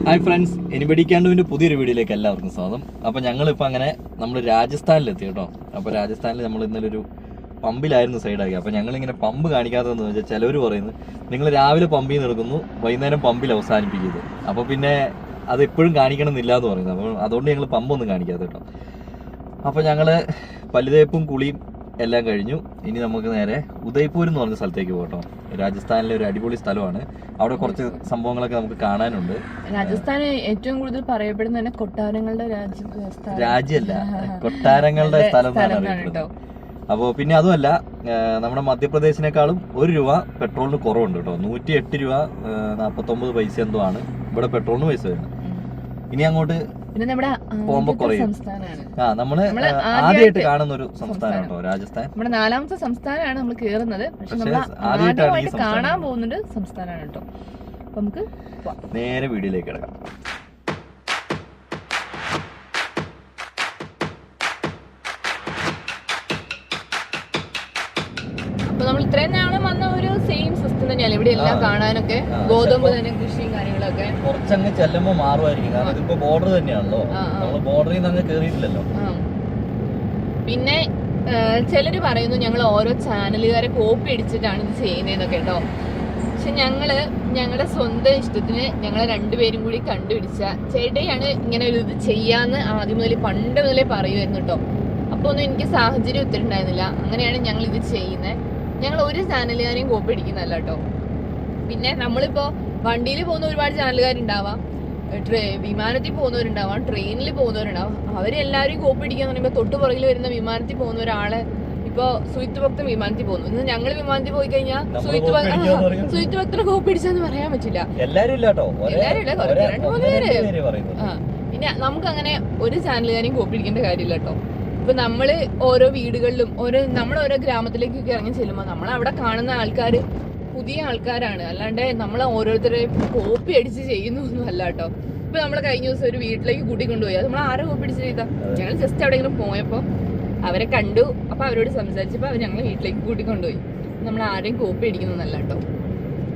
Hi friends, anybody ക്യാൻഡുവിൻ്റെ പുതിയൊരു വീഡിയോയിലേക്ക് എല്ലാവർക്കും സ്വാഗതം. അപ്പോൾ ഞങ്ങളിപ്പോൾ അങ്ങനെ നമ്മൾ രാജസ്ഥാനിലെത്തി കേട്ടോ. അപ്പോൾ രാജസ്ഥാനിൽ നമ്മൾ ഇന്നലെ ഒരു പമ്പിലായിരുന്നു സൈഡാക്കി. അപ്പോൾ ഞങ്ങളിങ്ങനെ പമ്പ് കാണിക്കാത്തതെന്ന് വെച്ചാൽ ചിലവർ പറയുന്നത് നിങ്ങൾ രാവിലെ പമ്പിൽ നിന്ന് എടുക്കുന്നു, വൈകുന്നേരം പമ്പിൽ അവസാനിപ്പിക്കുന്നത്. അപ്പോൾ പിന്നെ അത് എപ്പോഴും കാണിക്കണമെന്നില്ല എന്ന് പറയുന്നത്. അപ്പോൾ അതുകൊണ്ട് ഞങ്ങൾ പമ്പൊന്നും കാണിക്കാത്ത കേട്ടോ. അപ്പോൾ ഞങ്ങൾ പല്ലുതേപ്പും കുളിയും എല്ലാം കഴിഞ്ഞു. ഇനി നമുക്ക് നേരെ ഉദയ്പൂർ എന്ന് പറഞ്ഞ സ്ഥലത്തേക്ക് പോകട്ടോ. രാജസ്ഥാനിലെ ഒരു അടിപൊളി സ്ഥലമാണ്. അവിടെ കുറച്ച് സംഭവങ്ങളൊക്കെ നമുക്ക് കാണാനുണ്ട്. രാജസ്ഥാൻ ഏറ്റവും കൂടുതൽ പറയപ്പെടുന്ന തന്നെ കൊട്ടാരങ്ങളുടെ രാജ്യമല്ല, കൊട്ടാരങ്ങളുടെ സ്ഥലം എന്നാണ് അറിയപ്പെടുന്നത്. അപ്പോൾ പിന്നെ അതുമല്ല, നമ്മുടെ മധ്യപ്രദേശിനേക്കാളും ₹1 പെട്രോളിന് കുറവുണ്ട് കേട്ടോ. 108 രൂപ 49 പൈസ എന്തോ ആണ് ഇവിടെ പെട്രോളിന് പൈസ വരുന്നത്. ഇനി അങ്ങോട്ട് പോകുമ്പോ കുറയും. നമ്മള് ആദ്യമായിട്ട് കാണുന്ന ഒരു സംസ്ഥാനം കേട്ടോ രാജസ്ഥാൻ. നമ്മുടെ 4ാമത്തെ സംസ്ഥാനമാണ് നമ്മൾ കേറുന്നത്. പക്ഷെ നമ്മൾ ആദ്യമായിട്ട് കാണാൻ പോകുന്നത് സംസ്ഥാനമാണ് കേട്ടോ. അപ്പൊ നമുക്ക് നേരെ വീഡിയോയിലേക്ക് കിടക്കാം. അപ്പൊ നമ്മൾ ഇത്രയും നാളും വന്ന ഒരു സെയിം സിസ്റ്റം തന്നെയാണ് ഇവിടെ എല്ലാം കാണാനൊക്കെ. ഗോതമ്പ് തന്നെ കൃഷിയും കാര്യങ്ങളൊക്കെ കുറച്ചങ്ങ് ചെല്ലുമ്പോ മാറുമായിരിക്കും. കാരണം ഇതിപ്പോ ബോർഡർ തന്നെയാണല്ലോ, നമ്മള് ബോർഡറിൽ നിന്ന് അങ്ങ് കേറിയിട്ടില്ലല്ലോ. പിന്നെ ചിലര് പറയുന്നു ഞങ്ങൾ ഓരോ ചാനലുകാരെ കോപ്പി അടിച്ചിട്ടാണ് ഇത് ചെയ്യുന്നതെന്നൊക്കെ കേട്ടോ. പക്ഷെ ഞങ്ങളുടെ സ്വന്തം ഇഷ്ടത്തിന് ഞങ്ങൾ രണ്ടുപേരും കൂടി കണ്ടുപിടിച്ച ചേട്ടയാണ് ഇങ്ങനെ ഒരു ഇത് ചെയ്യാന്ന് ആദ്യം മുതലേ പണ്ട് മുതലേ പറയുമായിരുന്നു കേട്ടോ. അപ്പൊ ഒന്നും എനിക്ക് സാഹചര്യം ഒത്തിട്ടുണ്ടായിരുന്നില്ല. അങ്ങനെയാണ് ഞങ്ങൾ ഇത് ചെയ്യുന്നത്. ഞങ്ങൾ ഒരു ചാനലുകാരെയും കോപ്പി അടിക്കുന്നതല്ല കേട്ടോ. പിന്നെ നമ്മളിപ്പോ വണ്ടിയിൽ പോകുന്ന ഒരുപാട് ചാനലുകാരുണ്ടാവാം, വിമാനത്തിൽ പോകുന്നവരുണ്ടാവാം, ട്രെയിനിൽ പോകുന്നവരുണ്ടാവാം. അവരെല്ലാവരും കോപ്പി അടിക്കാന്ന് പറയുമ്പോൾ തൊട്ട് പുറകിൽ വരുന്ന വിമാനത്തിൽ പോകുന്ന ഒരാളെ ഇപ്പൊ സുയിത്ത് ഭക്തൻ വിമാനത്തിൽ പോകുന്നു. ഇന്ന് ഞങ്ങൾ വിമാനത്തിൽ പോയി കഴിഞ്ഞാൽ സുയിത്ത് ഭക്തനെ കോപ്പി അടിച്ചാന്ന് പറയാൻ പറ്റില്ല. എല്ലാരും ഇല്ല, 2-3 പേര്. പിന്നെ നമുക്ക് അങ്ങനെ ഒരു ചാനലുകാരെയും കോപ്പി അടിക്കേണ്ട കാര്യമില്ല കേട്ടോ. ഇപ്പൊ നമ്മള് ഓരോ വീടുകളിലും നമ്മളോരോ ഗ്രാമത്തിലേക്കൊക്കെ ഇറങ്ങി ചെല്ലുമ്പോൾ നമ്മളവിടെ കാണുന്ന ആൾക്കാർ പുതിയ ആൾക്കാരാണ്. അല്ലാണ്ട് നമ്മളെ ഓരോരുത്തരെ കോപ്പി അടിച്ച് ചെയ്യുന്നൊന്നും അല്ല കേട്ടോ. ഇപ്പൊ നമ്മള് കഴിഞ്ഞ ദിവസം ഒരു വീട്ടിലേക്ക് കൂട്ടിക്കൊണ്ടുപോയി. അത് നമ്മൾ ആരെ കോപ്പി അടിച്ച് ചെയ്താ? ഞങ്ങൾ ജസ്റ്റ് എവിടെയെങ്കിലും പോയപ്പോ അവരെ കണ്ടു, അപ്പൊ അവരോട് സംസാരിച്ചപ്പോ അവർ ഞങ്ങൾ വീട്ടിലേക്ക് കൂട്ടിക്കൊണ്ടുപോയി. നമ്മൾ ആരെയും കോപ്പി അടിക്കുന്നതല്ല കേട്ടോ.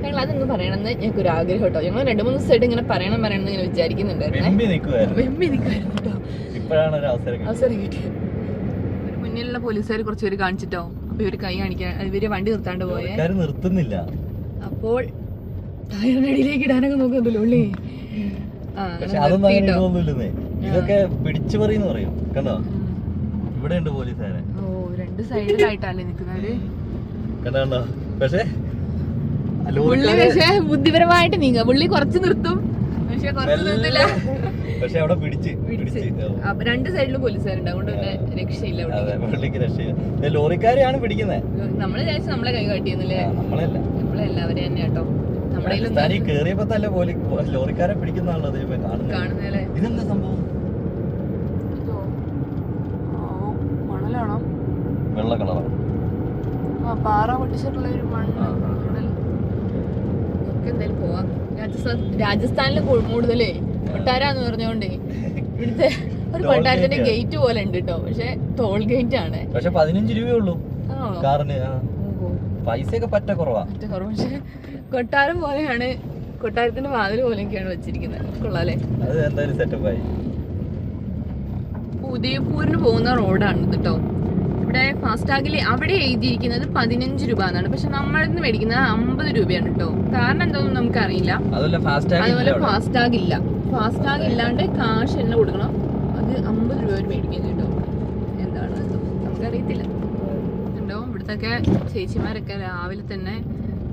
ഞങ്ങൾ അതൊന്നും പറയണമെന്ന് ഞങ്ങൾക്ക് ഒരു ആഗ്രഹം കേട്ടോ. ഞങ്ങൾ 2-3 ദിവസമായിട്ട് ഇങ്ങനെ പറയണമെന്ന് ഇങ്ങനെ വിചാരിക്കുന്നുണ്ടായിരുന്നു. അവസരം കിട്ടിയത്. ഒരു മുന്നിലുള്ള പോലീസുകാർ കുറച്ചുപേര് കാണിച്ചിട്ടോ. അപ്പൊ ഇവര് കൈ കാണിക്കാൻ ഇവര് വണ്ടി നിർത്താണ്ട് പോയെ. നിർത്തുന്നില്ല. അപ്പോൾ ടയറിന്റെ അടിയിലേക്ക് ഇടാനൊക്കെ നോക്കുന്നുണ്ടല്ലോ ഉള്ളി. ഇതൊക്കെ പിടിച്ചു പറയുന്ന പറയും കണ്ടോ. ഇവിടെ ഉണ്ട് പോലീസുകാരെ. ഓ, 2 സൈഡിലായിട്ടല്ലേ നിക്കുന്നവര് കണ്ടോ. പക്ഷേ ബുദ്ധിപരമായിട്ട് നീങ്ങ. പുള്ളി കുറച്ച് നിർത്തും, പക്ഷെ കുറച്ച് നിർത്തില്ല. പക്ഷെ അവിടെ പിടിച്ച് 2 സൈഡിലും പോലീസുകാരുണ്ട്. അതുകൊണ്ട് തന്നെ രക്ഷയില്ല. ലോറിക്കാരെയാണ് പിടിക്കുന്നത്. നമ്മള് വിചാരിച്ചു നമ്മളെ കൈ കാട്ടിയെന്നല്ലേ. നമ്മളെല്ലാവരും തന്നെ കേട്ടോ. നമ്മുടെ കേറിയപ്പോ തന്നെ ലോറിക്കാരെ പിടിക്കുന്നതാണല്ലോ കാണുന്നല്ലേ. ഇതെന്താ സംഭവം? മണലാണോ? വെള്ള കളറാണ്. പാറ പൊട്ടിച്ചിട്ടുള്ള ഒരു മണ്ണ്. എന്തായാലും പോവാം. രാജസ്ഥാനില് കൂടുതലേ കൊട്ടാരാന്ന് പറഞ്ഞോണ്ടേ ഇവിടുത്തെ ഒരു കൊട്ടാരത്തിന്റെ ഗേറ്റ് പോലെ ഉണ്ട് കേട്ടോ. പക്ഷെ ടോൾ ഗേറ്റ് ആണ്. പക്ഷെ 15 രൂപയുള്ളൂ കാറിന്. പൈസയൊക്കെ പറ്റ കുറവാ. പക്ഷെ കൊട്ടാരം പോലെയാണ്, കൊട്ടാരത്തിന്റെ വാതിൽ പോലെയൊക്കെയാണ് വെച്ചിരിക്കുന്നത്. കൊള്ളാല്ലേ. അത് എന്തായാലും സെറ്റപ്പായി. ഉദയ്പൂരിന് പോകുന്ന റോഡാണ് ഇത് കേട്ടോ. ഇവിടെ ഫാസ്ടാഗിൽ അവിടെ എഴുതിയിരിക്കുന്നത് 15 രൂപ എന്നാണ്. പക്ഷെ നമ്മളിൽ നിന്ന് മേടിക്കുന്നത് 50 രൂപയാണ് കേട്ടോ. കാരണം എന്താണെന്ന് നമുക്കറിയില്ല. അതുപോലെ ഫാസ്ടാഗ് ഇല്ല. ഫാസ്ടാഗ് ഇല്ലാണ്ട് കാശ് തന്നെ കൊടുക്കണം. അത് 50 രൂപ വരെ മേടിക്കുന്നത് കേട്ടോ. എന്താണ് നമുക്കറിയത്തില്ല. ഉണ്ടോ ഇവിടുത്തെ ചേച്ചിമാരൊക്കെ രാവിലെ തന്നെ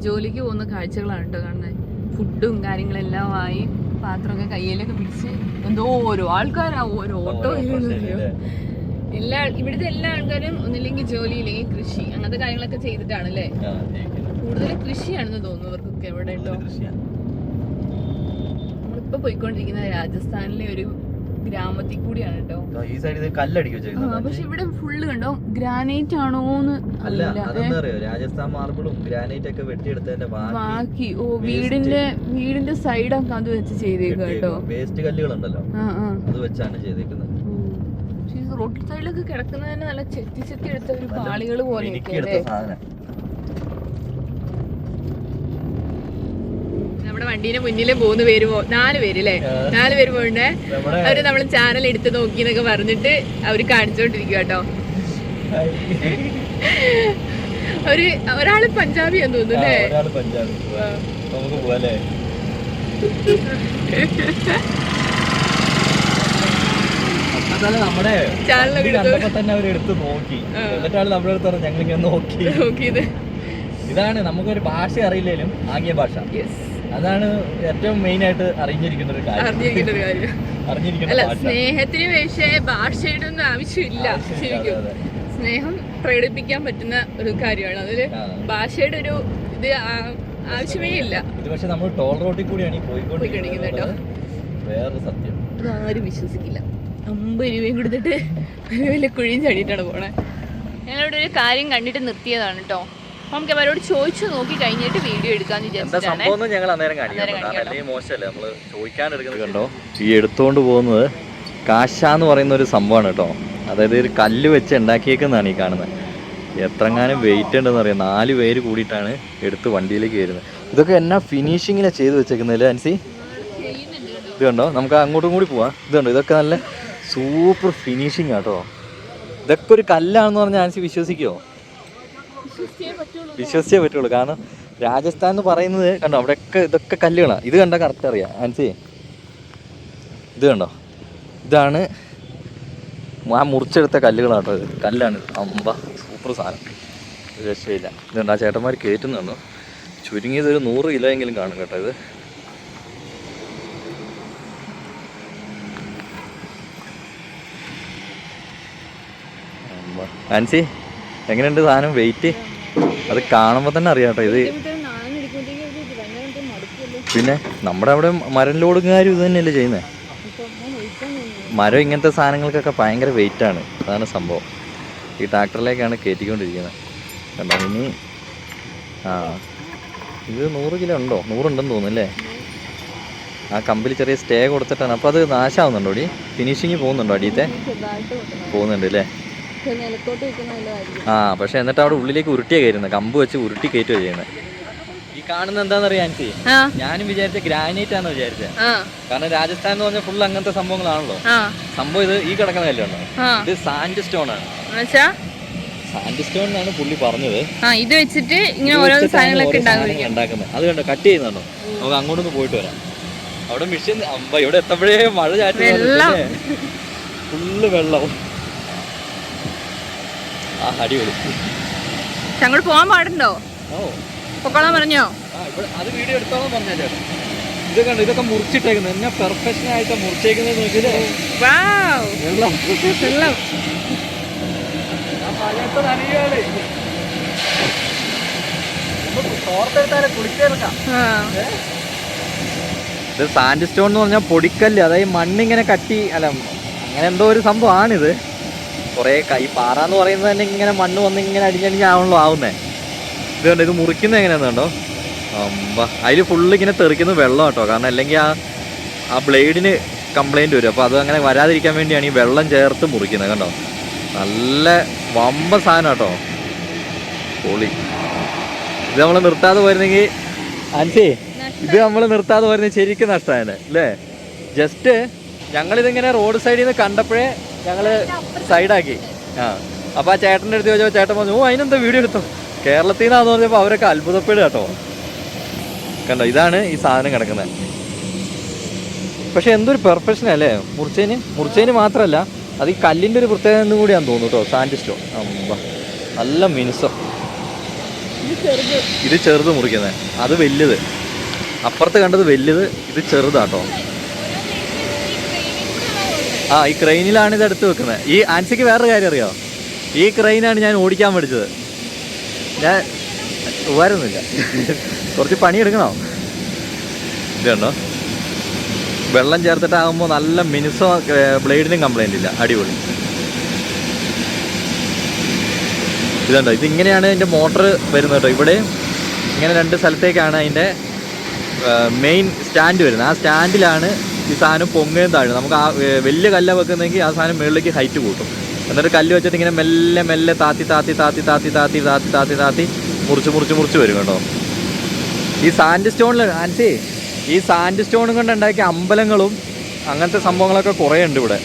ജോലിക്ക് പോകുന്ന കാഴ്ചകളാണ് കേട്ടോ കാണുന്നത്. ഫുഡും കാര്യങ്ങളെല്ലാം ആയി പാത്രമൊക്കെ കയ്യിലൊക്കെ പിടിച്ച് എന്തോ ഓരോ ആൾക്കാരാ ഓരോ ഓട്ടോ. ഇവിടുത്തെ എല്ലാ ആൾക്കാരും ഒന്നില്ലെങ്കിൽ ജോലി ഇല്ലെങ്കിൽ കൃഷി അങ്ങനത്തെ കാര്യങ്ങളൊക്കെ ചെയ്തിട്ടാണ് അല്ലേ. കൂടുതൽ കൃഷിയാണെന്ന് തോന്നുന്നു ഇവർക്കൊക്കെ ഇവിടെ ഉണ്ടോ. നമ്മളിപ്പോ പോയിക്കൊണ്ടിരിക്കുന്ന രാജസ്ഥാനിലെ ഒരു ഗ്രാമത്തിൽ കൂടിയാണ് കേട്ടോ. പക്ഷെ ഇവിടെ ഫുള്ള് കണ്ടോ ഗ്രാനൈറ്റ് ആണോന്ന് രാജസ്ഥാൻ മാർബിളും ഗ്രാനൈറ്റ് ഒക്കെ വെട്ടിയെടുത്തതിന്റെ ബാക്കി. ഓ, വീടിന്റെ സൈഡൊക്കെ അത് വെച്ച് ചെയ്തേക്കുക കേട്ടോ. വേസ്റ്റ് കല്ലുകളുണ്ടല്ലോ, അത് വെച്ചാണ് ചെയ്തേക്കുന്നത്. റോഡ് സൈഡിലൊക്കെ കിടക്കുന്നത് തന്നെ നല്ല ചെത്തി എടുത്ത ഒരു പാളികൾ പോലെ. നമ്മുടെ വണ്ടീന്റെ മുന്നില് 4 പേര് 4 പേര് അല്ലേ 4 പേര് പോകണ്ടേ. അവര് നമ്മള് ചാനൽ എടുത്ത് നോക്കി എന്നൊക്കെ പറഞ്ഞിട്ട് അവര് കാണിച്ചോണ്ടിരിക്കുക കേട്ടോ. ഒരാള് പഞ്ചാബി എന്ന് തോന്നുന്നു അല്ലേ. നമ്മുടെ ചാനലൊക്കെ തന്നെ അവരെടുത്ത് നോക്കി, എന്നിട്ടാണ് നമ്മുടെ അടുത്ത് പറഞ്ഞത് ഞങ്ങളിങ്ങനെ നോക്കിയത്. ഇതാണ് നമുക്കൊരു ഭാഷ അറിയില്ലേലും ആംഗ്യ ഭാഷ, അതാണ് ഏറ്റവും മെയിൻ ആയിട്ട് അറിഞ്ഞിരിക്കുന്ന ഒരു കാര്യം. അല്ല, സ്നേഹത്തിന് പക്ഷേ ഭാഷയുടെ ഒന്നും ആവശ്യമില്ല. ശരിക്കും സ്നേഹം പ്രകടിപ്പിക്കാൻ പറ്റുന്ന ഒരു കാര്യമാണ്. അതില് ഭാഷയുടെ ഒരു ഇത് ആവശ്യമേ ഇല്ല. ഇത് പക്ഷെ നമ്മൾ ടോൾ റോഡിൽ കൂടിയാണ് പോയിക്കൊണ്ടിരിക്കുന്നത് കേട്ടോ. വേറൊരു സത്യം ആരും വിശ്വസിക്കില്ല. 50 രൂപയും കൊടുത്തിട്ട് വലിയ കുഴിയും ചാടിയിട്ടാണ് പോണേ. ഞങ്ങളിവിടെ ഒരു കാര്യം കണ്ടിട്ട് നിർത്തിയതാണ് കേട്ടോ. നമുക്ക് അവരോട് ചോദിച്ചു നോക്കി കഴിഞ്ഞിട്ട് വീഡിയോ എടുക്കാന്ന് വിചാരിച്ചിട്ടാണ്. കണ്ടോ, ഈ എടുത്തോണ്ട് പോകുന്നത് കാശ എന്ന് പറയുന്ന ഒരു സംഭവമാണ് കേട്ടോ. അതായത് ഒരു കല്ല് വെച്ച് ഉണ്ടാക്കിയേക്കുന്നതാണ് ഈ കാണുന്നത്. എത്രങ്ങാനും വെയിറ്റ് ഉണ്ടെന്ന് അറിയാം. 4 പേര് കൂടിയിട്ടാണ് എടുത്ത് വണ്ടിയിലേക്ക് വരുന്നത്. ഇതൊക്കെ എന്നാ ഫിനിഷിങ്ങിലാണ് ചെയ്ത് വെച്ചേക്കുന്നല്ലേ ആൻസി. ഇത് കണ്ടോ, നമുക്ക് അങ്ങോട്ടും കൂടി പോവാം. ഇത് കണ്ടോ, ഇതൊക്കെ നല്ല സൂപ്പർ ഫിനിഷിങ് ആട്ടോ. ഇതൊക്കെ ഒരു കല്ലാണെന്ന് പറഞ്ഞാൽ ആൻസി വിശ്വസിക്കുമോ? വിശ്വസിച്ചേ പറ്റുള്ളൂ. കാരണം രാജസ്ഥാൻ എന്ന് പറയുന്നത് കണ്ടോ, അവിടെയൊക്കെ ഇതൊക്കെ കല്ലുകളാണ്. ഇത് കണ്ടാൽ കറക്റ്റ് അറിയാം ആൻസി. ഇത് കണ്ടോ, ഇതാണ് ആ മുറിച്ചെടുത്ത കല്ലുകളാട്ടോ. ഇത് കല്ലാണ്. സൂപ്പർ സാധനം, ഒരു രക്ഷയില്ല. ഇതുണ്ട് ആ ചേട്ടന്മാർ കയറ്റുന്നുണ്ടോ. ചുരുങ്ങിയത് ഒരു 100 കിലോ എങ്കിലും കാണും കേട്ടോ ഇത്. ആൻസി എങ്ങനെയുണ്ട് സാധനം? വെയിറ്റ് അത് കാണുമ്പോൾ തന്നെ അറിയാം കേട്ടോ. ഇത് പിന്നെ നമ്മുടെ അവിടെ മരം ലോഡുകാരും ഇത് തന്നെയല്ലേ ചെയ്യുന്നത്. മരം ഇങ്ങനത്തെ സാധനങ്ങൾക്കൊക്കെ ഭയങ്കര വെയിറ്റാണ്. അതാണ് സംഭവം. ഈ ട്രാക്ടറിലേക്കാണ് കയറ്റിക്കൊണ്ടിരിക്കുന്നത് കണ്ടോ. ഇനി ഇത് 100 കിലോ ഉണ്ടോ? 100 ഉണ്ടെന്ന് തോന്നുന്നു അല്ലേ. ആ കമ്പിൽ ചെറിയ സ്റ്റേ കൊടുത്തിട്ടാണ്. അപ്പോൾ അത് നാശമാവുന്നുണ്ടോ? ഫിനിഷിങ് പോകുന്നുണ്ടോ? അടിയത്തെ പോകുന്നുണ്ട് അല്ലേ. പക്ഷെ എന്നിട്ട് അവിടെ ഉള്ളിലേക്ക് ഉരുട്ടിയാണ് കയറുന്നത്. കമ്പ് വെച്ച് ഉരുട്ടി കയറ്റുക ചെയ്യുന്നത്. ഈ കാണുന്നത് എന്താണെന്നറിയാം എനിക്ക്. ഞാനും വിചാരിച്ച ഗ്രാനൈറ്റ് ആണെന്ന് വിചാരിച്ചത്. കാരണം രാജസ്ഥാൻ എന്ന് പറഞ്ഞാൽ ഫുൾ അങ്ങനത്തെ സംഭവങ്ങളാണല്ലോ. സംഭവം ഇത് ഈ കിടക്കുന്ന കല്ലുണ്ടോ, ഇത് സാൻഡ് സ്റ്റോൺ ആണ്. സാൻഡ് സ്റ്റോൺ എന്നാണ് പുള്ളി പറഞ്ഞത്. ഇത് വെച്ചിട്ട് ഇങ്ങനെ ഓരോ സാധനങ്ങളൊക്കെ ഉണ്ടാക്കുന്നത്. അത് കണ്ടോ, കട്ട് ചെയ്യുന്നുണ്ടോ. നമുക്ക് അങ്ങോട്ടൊന്ന് പോയിട്ട് വരാം. അവിടെ മിഷൻ ഇവിടെ എത്തപ്പോഴേ മഴ ചാറ്റി ഫുള്ള് വെള്ളം. അടിപൊളി. അങ്ങോട്ട് പോകാൻ പാടുണ്ടോ? പൊക്കോളാൻ പറഞ്ഞോ? അത് വീഡിയോ എടുത്തോളാൻ പറഞ്ഞാ ചേട്ടാ. ഇത് കണ്ടോ, ഇതൊക്കെ മുറിച്ചിട്ടേക്കുന്നത് എന്നെ പെർഫെക്ഷൻ ആയിട്ട് മുറിച്ചേക്കുന്നത് നോക്കിയില്ലേ. വെള്ളം ഇത് സാൻഡ് സ്റ്റോൺ എന്ന് പറഞ്ഞാൽ പൊടിക്കല്ല്. അതായത് മണ്ണിങ്ങനെ കട്ടി അല്ല അങ്ങനെ എന്തോ ഒരു സംഭവമാണിത്. കുറേ ഈ പാറ എന്ന് പറയുന്നത് തന്നെ ഇങ്ങനെ മണ്ണ് വന്ന് ഇങ്ങനെ അടിഞ്ഞടിഞ്ഞാണല്ലോ ആവുന്നേ. ഇത് കണ്ടോ, ഇത് മുറിക്കുന്നത് എങ്ങനെയാണെന്ന് കണ്ടോ. അതിൽ ഫുള്ള് ഇങ്ങനെ തെറിക്കുന്ന വെള്ളം കേട്ടോ. കാരണം അല്ലെങ്കിൽ ആ ബ്ലേഡിന് കംപ്ലൈൻറ്റ് വരും. അപ്പോൾ അത് അങ്ങനെ വരാതിരിക്കാൻ വേണ്ടിയാണ് ഈ വെള്ളം ചേർത്ത് മുറിക്കുന്നത് കണ്ടോ. നല്ല വമ്പ സാധനം കേട്ടോ, പൊളി. ഇത് നമ്മൾ നിർത്താതെ പോയിരുന്നെങ്കിൽ ആൻസി, ഇത് നമ്മൾ നിർത്താതെ പോയിരുന്നെങ്കിൽ ശരിക്കും നഷ്ടമാണ് അല്ലേ. ജസ്റ്റ് ഞങ്ങളിതിങ്ങനെ റോഡ് സൈഡിൽ നിന്ന് കണ്ടപ്പോഴേ ഞങ്ങൾ സൈഡാക്കി. അപ്പോൾ ആ ചേട്ടൻ്റെ അടുത്ത് ചോദിച്ചപ്പോൾ ചേട്ടൻ പറഞ്ഞു, അതിനെന്താ വീഡിയോ എടുത്തോ, കേരളത്തിൽ നിന്നാന്ന് പറഞ്ഞപ്പോൾ അവരൊക്കെ അത്ഭുതപ്പെടുക കേട്ടോ. കണ്ടോ, ഇതാണ് ഈ സാധനം കിടക്കുന്നത്. പക്ഷെ എന്തൊരു പെർഫെക്ഷൻ അല്ലേ മുറിച്ചതിന് മാത്രമല്ല, അത് ഈ കല്ലിൻ്റെ ഒരു പ്രത്യേകത എന്നും കൂടിയാന്ന് തോന്നുന്നു കേട്ടോ. സാൻഡ് സ്റ്റോൺ നല്ല മിനുസം. ഇത് ചെറുത് മുറിക്കുന്നത്, അത് വലുത്. അപ്പുറത്ത് കണ്ടത് വലുത്, ഇത് ചെറുതാട്ടോ. ഈ ക്രെയിനിലാണ് ഇത് എടുത്ത് വെക്കുന്നത്. ഈ ആൻസിക്ക് വേറൊരു കാര്യം അറിയാമോ, ഈ ക്രെയിനാണ് ഞാൻ ഓടിക്കാൻ പഠിച്ചത്. ഞാൻ ഉപകാരമൊന്നുമില്ല, കുറച്ച് പണിയെടുക്കണോ. ഇത് കണ്ടോ, വെള്ളം ചേർത്തിട്ടാകുമ്പോൾ നല്ല മിനുസോ ബ്ലേഡിനും കംപ്ലൈൻ്റ് ഇല്ല, അടിപൊളി. ഇതുണ്ടോ, ഇതിങ്ങനെയാണ് ഇതിൻ്റെ മോട്ടർ വരുന്നത് കേട്ടോ. ഇവിടെ ഇങ്ങനെ 2 സ്ഥലത്തേക്കാണ് അതിൻ്റെ മെയിൻ സ്റ്റാൻഡ് വരുന്നത്. ആ സ്റ്റാൻഡിലാണ് ഈ സാധനം പൊങ്ങുകയും താഴും. നമുക്ക് ആ വലിയ കല്ല് വെക്കുന്നെങ്കിൽ ആ സാധനം മുകളിലേക്ക് ഹൈറ്റ് കൂട്ടും. എന്നിട്ട് കല്ല് വെച്ചിട്ട് ഇങ്ങനെ മെല്ലെ മെല്ലെ താത്തി താത്തി താത്തി താത്തി താത്തി താത്തി താത്തി താത്തി മുറിച്ച് മുറിച്ച് മുറിച്ച് വരും കേട്ടോ. ഈ സാൻഡ് സ്റ്റോണിൽ ആൻസി ഈ സാൻഡ് സ്റ്റോൺ കൊണ്ട് ഉണ്ടാക്കിയ അമ്പലങ്ങളും അങ്ങനത്തെ സംഭവങ്ങളൊക്കെ കുറേ ഉണ്ട് ഇവിടെ.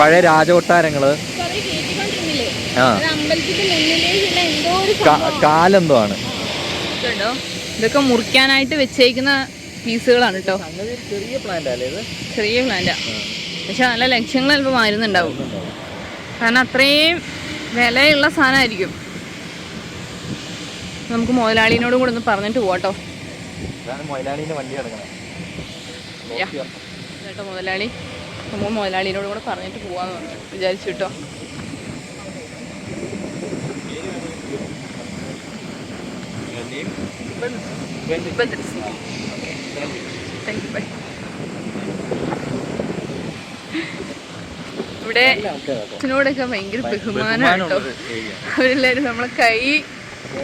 പഴയ രാജകൊട്ടാരങ്ങള്, കാലെന്തോ ആണ്. ഇതൊക്കെ മുറിക്കാനായിട്ട് വെച്ചേക്കുന്ന പീസുകളാണ് കേട്ടോ. ചെറിയ പ്ലാന്റ് അല്ലേ ഇത്? ചെറിയ പ്ലാന്റാ, പക്ഷെ നല്ല ലക്ഷങ്ങൾ ചിലപ്പോൾ മാറുന്നുണ്ടാവും. കാരണം അത്രയും വിലയുള്ള സാധനമായിരിക്കും. നമുക്ക് മുതലാളിനോടും കൂടെ ഒന്ന് പറഞ്ഞിട്ട് പോവാട്ടോ. കേട്ടോ മുതലാളി, നമ്മൾ മുതലാളിനോട് കൂടെ പറഞ്ഞിട്ട് പോവാന്ന് വിചാരിച്ചു കേട്ടോ. ഇവിടെ അച്ഛനോടൊക്കെ ഭയങ്കര ബഹുമാനമാണ് കേട്ടോ. അവരെല്ലാവരും നമ്മളെ കൈ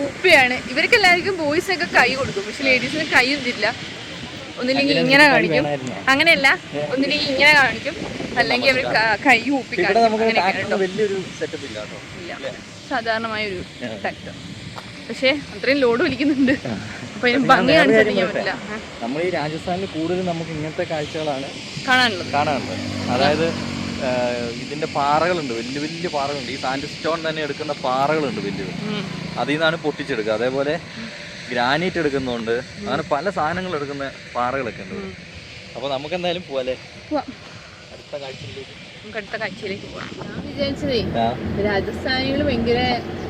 ഊപ്പിയാണ്. ഇവർക്ക് എല്ലാവർക്കും ബോയ്സിനൊക്കെ കൈ കൊടുക്കും, പക്ഷെ ലേഡീസിന് കൈ ഒന്നില്ല. ഒന്നില്ലെങ്കിൽ ഇങ്ങനെ കാണിക്കും, അങ്ങനെയല്ല, ഒന്നില്ലെങ്കിൽ ഇങ്ങനെ കാണിക്കും, അല്ലെങ്കിൽ അവർ കൈ ഊപ്പി കാണിക്കും. ഇല്ല, സാധാരണമായൊരു ടാക്ട്. പക്ഷെ അത്രയും ലോഡ് വലിക്കുന്നുണ്ട്, അപ്പൊ അതിന് ഭംഗി കാണിച്ചിരിക്കാൻ പറ്റില്ല. നമ്മൾ ഈ രാജസ്ഥാനിൽ കൂടുതലും നമുക്ക് ഇങ്ങനത്തെ കാഴ്ചകളാണ് കാണാനുള്ളത്. അതായത് ഇതിന്റെ പാറകളുണ്ട്, വലിയ വലിയ പാറകളുണ്ട്. ഈ സാൻഡ് സ്റ്റോൺ തന്നെ എടുക്കുന്ന പാറകളുണ്ട് വലിയ, അതിൽ നിന്നാണ് പൊട്ടിച്ചെടുക്കുക. അതേപോലെ ഗ്രാനൈറ്റ് എടുക്കുന്നുണ്ട്, അങ്ങനെ പല സാധനങ്ങൾ എടുക്കുന്ന പാറകളൊക്കെ ഉണ്ട്. അപ്പൊ നമുക്ക് എന്തായാലും പോവാല്ലേ, അടുത്ത കാഴ്ചയിലേക്ക് പോവാം. ഞാൻ വിചാരിച്ചതേ രാജസ്ഥാനികൾ ഭയങ്കര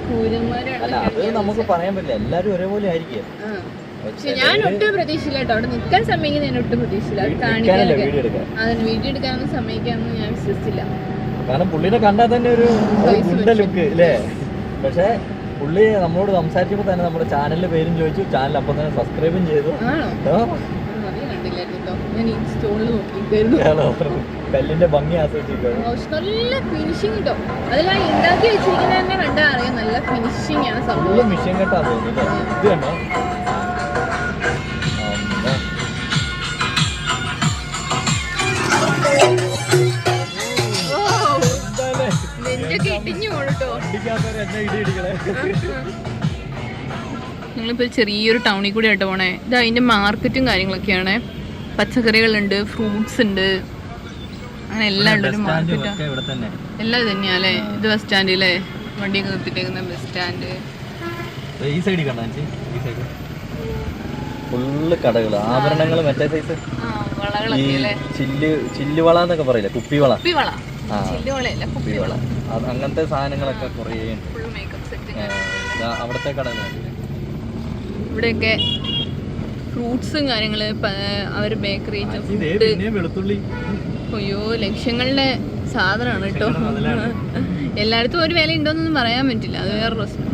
ക്രൂരന്മാരാണ്. അത് നമുക്ക് പറയാൻ പറ്റില്ല, എല്ലാരും ഒരേപോലെ ആയിരിക്കും. പക്ഷെ ഞാൻ ഒട്ടും പ്രതീക്ഷയില്ല കേട്ടോ, അവിടെ നിൽക്കാൻ സമ്മതിക്കുന്ന ഞാൻ ഒട്ടും പ്രതീക്ഷയില്ല. അത് കാണിക്കാനൊക്കെ വീഡിയോ എടുക്കാനൊന്നും സമ്മതിക്കാനൊന്നും ഞാൻ വിശ്വസിച്ചില്ല. കാരണം പുള്ളിനെ കണ്ടാൽ തന്നെ ഒരു ലുക്ക് അല്ലേ. പക്ഷെ പുള്ളി നമ്മളോട് സംസാരിച്ചപ്പോൾ തന്നെ നമ്മുടെ ചാനലിന്റെ പേരും ചോദിച്ചു, ചാനൽ അപ്പം തന്നെ സബ്സ്ക്രൈബും ചെയ്തു. കല്ലിന്റെ ഭംഗി ആസ്വദിച്ചിരിക്കുന്നു. നല്ല ഫിനിഷിംഗ് കിട്ടും. അതെല്ലാം ഉണ്ടാക്കി വെച്ചിരിക്കുന്നത് തന്നെ കണ്ടാൽ അറിയാം, നല്ല ഫിനിഷിംഗ് ആണ് സംഭവം. മിഷ്യൻ കെട്ടാ തോന്നുന്നു. ഇത് കണ്ടോ, ഞങ്ങളിപ്പോൾ ചെറിയൊരു ടൗണിൽ കൂടി ആയിട്ട് പോണേ. ഇത് അതിൻ്റെ മാർക്കറ്റും കാര്യങ്ങളൊക്കെയാണ്. പച്ചക്കറികളുണ്ട്, ഫ്രൂട്ട്സ് ഉണ്ട്, അങ്ങനെ എല്ലാം ഉണ്ട്. ഒരു മാർക്കറ്റ് എല്ലാം ഇത് തന്നെയാ അല്ലേ. ഇത് ബസ് സ്റ്റാൻഡ് അല്ലേ, വണ്ടിയൊക്കെ നിർത്തിട്ടേക്കുന്ന ബസ് സ്റ്റാൻഡ്. ഈ സൈഡിൽ കണ്ടു, ഈ സൈഡ് ഫുള്ള് കടകള്, ആഭരണങ്ങൾ, മറ്റേ സൈസ് ചില്ലുവള എന്നൊക്കെ പറയില്ല, കുപ്പിവള, അങ്ങനത്തെ സാധനങ്ങളൊക്കെ കുറേ അവിടത്തെ കടകളാണ്. ഇവിടെയൊക്കെ ഫ്രൂട്ട്സും കാര്യങ്ങള്, അവര് ബേക്കറി, വെളുത്തുള്ളി, അയ്യോ ലക്ഷങ്ങളുടെ സാധനമാണ് കേട്ടോ. എല്ലായിടത്തും ഒരു വില ഉണ്ടോന്നൊന്നും പറയാൻ പറ്റില്ല, അത് വേറെ പ്രശ്നം.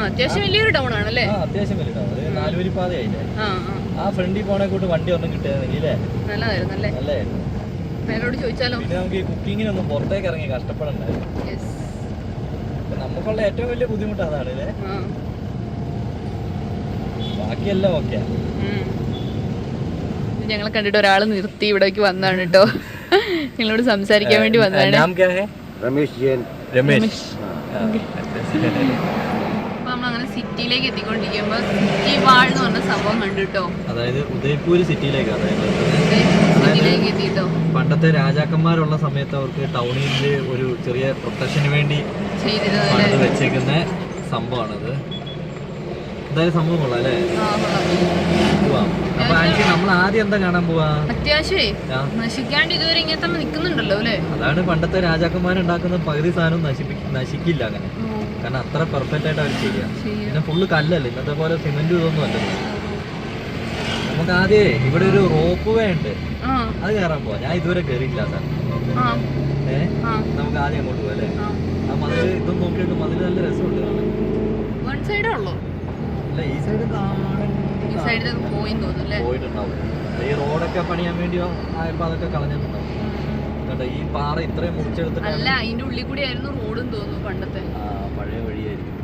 അത്യാവശ്യം വലിയൊരു ടൗൺ ആണല്ലേ. അത്യാവശ്യം വലിയ ടൗൺ, നാലുവരി പാതയായില്ലേ. ആ ഫ്രണ്ടിൽ പോണെ കൂട്ട് വണ്ടി ഒന്നും കിട്ടിയായിരുന്നില്ലേ, നല്ലതായിരുന്നു അല്ലേ. നല്ലായിരുന്നു. അതിനോട് ചോദിച്ചാലോ. പിന്നെ നമുക്ക് ഈ കുക്കിങ്ങിനൊന്നും പുറത്തേക്ക് ഇറങ്ങി കഷ്ടപ്പെടണ്ടായിരുന്നു. നമുക്കുള്ള ഏറ്റവും വലിയ ബുദ്ധിമുട്ട് അതാണ് അല്ലേ. ബാക്കിയെല്ലാം ഓക്കെയാ. ഞങ്ങളെ കണ്ടിട്ട് ഒരാൾ നിർത്തി ഇവിടേക്ക് വന്നതാണ് കേട്ടോ, ഞങ്ങളോട് സംസാരിക്കാൻ വേണ്ടി വന്നതാണ്. രമേശ്. അപ്പൊ നമ്മളങ്ങനെ സിറ്റിയിലേക്ക് എത്തിക്കൊണ്ടിരിക്കുമ്പോ സിറ്റി വാൾ എന്ന് പറഞ്ഞ സംഭവം കണ്ടു കേട്ടോ. അതായത് ഉദയ്പൂർ സിറ്റിയിലേക്ക് എത്തിട്ടോ. പണ്ടത്തെ രാജാക്കന്മാരുള്ള സമയത്ത് അവർക്ക് ടൗണിൽ ഒരു ചെറിയ പ്രൊട്ടക്ഷന് വേണ്ടി വെച്ചേക്കുന്ന സംഭവമാണത്. എന്തായാലും സംഭവം കൊള്ളാം അല്ലേ. അപ്പൊ ആക്ച്വലി നമ്മൾ ആദ്യം എന്താ കാണാൻ പോവാ, അത്യാവശ്യമേ നശിക്കാണ്ട് ഇതുവരെ ഇങ്ങനെ തന്നെ നിൽക്കുന്നുണ്ടല്ലോ അല്ലേ. അതാണ് പണ്ടത്തെ രാജാക്കന്മാരുണ്ടാക്കുന്ന പകുതി സാധനം നശിക്കില്ല അങ്ങനെ, കാരണം അത്ര പെർഫെക്റ്റ് ആയിട്ട് അവർ ചെയ്യാം. പിന്നെ ഫുള്ള് കല്ലല്ലേ, ഇന്നത്തെ പോലെ സിമെന്റ് ഇതൊന്നും അല്ലല്ലോ. നമുക്ക് ആദ്യമേ ഇവിടെ ഒരു റോപ്പ് വേ ഉണ്ട്, അത് കയറാൻ പോവാ. ഞാൻ ഇതുവരെ കയറിയില്ല സാർ. നമുക്ക് ആദ്യം അങ്ങോട്ട് പോവാ അല്ലേ. ആ മതില് ഇതൊന്നും നോക്കിയിട്ട് മതില് നല്ല രസമുണ്ട് കാണാൻ. അല്ല ഈ സൈഡ് പോയിട്ടുണ്ടാവും. ഈ റോഡൊക്കെ പണിയാൻ വേണ്ടി ആയപ്പോ അതൊക്കെ കളഞ്ഞിട്ടുണ്ടാവും. കണ്ടോ ഈ പാറ ഇത്രയും മുറിച്ചെടുത്തിട്ട്. അല്ല അതിന്റെ ഉള്ളിൽ കൂടി ആയിരുന്നു റോഡും തോന്നുന്നു പണ്ടത്തെ. പഴയ വഴിയായിരിക്കും.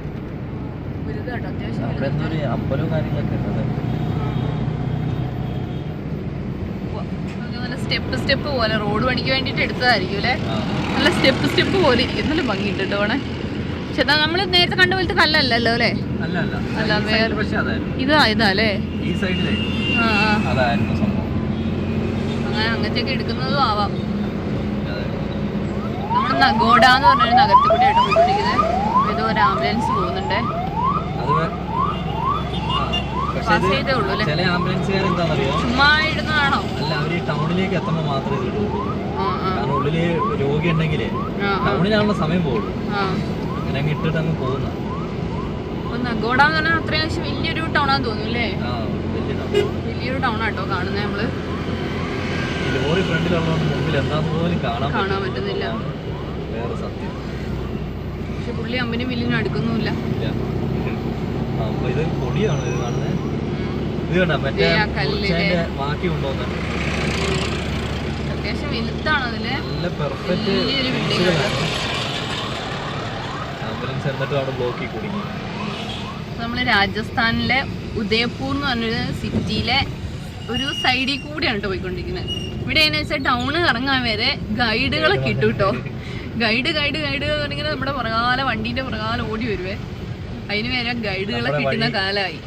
അവിടെ എന്തൊരു അമ്പലവും കാര്യങ്ങളൊക്കെ ഉണ്ട്. നല്ല സ്റ്റെപ്പ് പോലെ റോഡ് പണിക്ക് വേണ്ടിട്ട് എടുത്തതായിരിക്കും അല്ലെ. നല്ല സ്റ്റെപ്പ് പോലെ ഇരിക്കും, നല്ല ഭംഗിയുണ്ട് കേട്ടോ. ചേട്ടാ നമ്മള് നേരത്തെ കണ്ട പോലത്തെ കല്ലല്ലോ അല്ലേ? അല്ല വേറെ ഇതാ അല്ലേ ഈ സൈഡിലേ ആ അതായിരുന്നു സംഭവം. അങ്ങനെ അങ്ങനത്തെയൊക്കെ എടുക്കുന്നതും ആവാം. നമ്മൾ നഗോഡ എന്ന് പറഞ്ഞൊരു നഗരത്തിൽ കൂടെ ആയിട്ട് പോയിക്കൊണ്ടിരിക്കുന്നത്. ഏതോ ഒരു ആംബുലൻസ് പോകുന്നുണ്ടേ. ചില ആംബുലൻസുകാർ എന്താണെന്നറിയോ, ചുമ്മാ ഇടുന്നതാണോ? അല്ല, അവര് ടൗണിലേക്ക് എത്തുമ്പോൾ മാത്രമേ ഇത് ഇടുള്ളൂ. കാരണം ഉള്ളില് രോഗി ഉണ്ടെങ്കിലേ ടൗണിലാണുള്ള സമയം പോകുള്ളൂ. അങ്ങനെ അങ്ങ് ഇട്ടിട്ട് അങ്ങ് പോകുന്ന. നഗോഡ എന്ന് പറഞ്ഞാൽ അത്രയും വലിയൊരു ടൗണാന്ന് തോന്നുന്നു അല്ലേ? വലിയൊരു ടൗൺ ആട്ടോ കാണുന്നത് നമ്മള്. ലോറി ഫ്രണ്ടിലുള്ളതുകൊണ്ട് മുമ്പിൽ എന്താന്ന് പോലും കാണാൻ പറ്റുന്നില്ല. വേറെ സത്യം. പക്ഷെ പുള്ളി അമ്പനി മില്ലിന് അടുക്കുന്നുമില്ല. ഇത് പൊടിയാണ് ഇത് കാണുന്നത്. ഇത് കണ്ട മറ്റേ ബാക്കി കൊണ്ടുവന്നത് അത്യാവശ്യം വലുതാണ്. അതില് നല്ല പെർഫെക്റ്റ് ആംബുലൻസ് എന്നിട്ട് അവിടെ ബ്ലോക്കിൽ കുടുങ്ങി. നമ്മള് രാജസ്ഥാനിലെ ഉദയപൂർ എന്ന് പറഞ്ഞൊരു സിറ്റിയിലെ ഒരു സൈഡിൽ കൂടെയാണ് കേട്ടോ പോയിക്കൊണ്ടിരിക്കുന്നത്. ഇവിടെ എന്നു വെച്ചാൽ ടൗണ് ഇറങ്ങാൻ വരെ ഗൈഡുകളൊക്കെ ഇട്ടു കേട്ടോ. ഗൈഡ് പറഞ്ഞിങ്ങനെ നമ്മുടെ പുറകാല വണ്ടീന്റെ പുറകാല ഓടി വരുവേ. അതിന് വരെ ഗൈഡുകളെ കിട്ടുന്ന കാലമായി.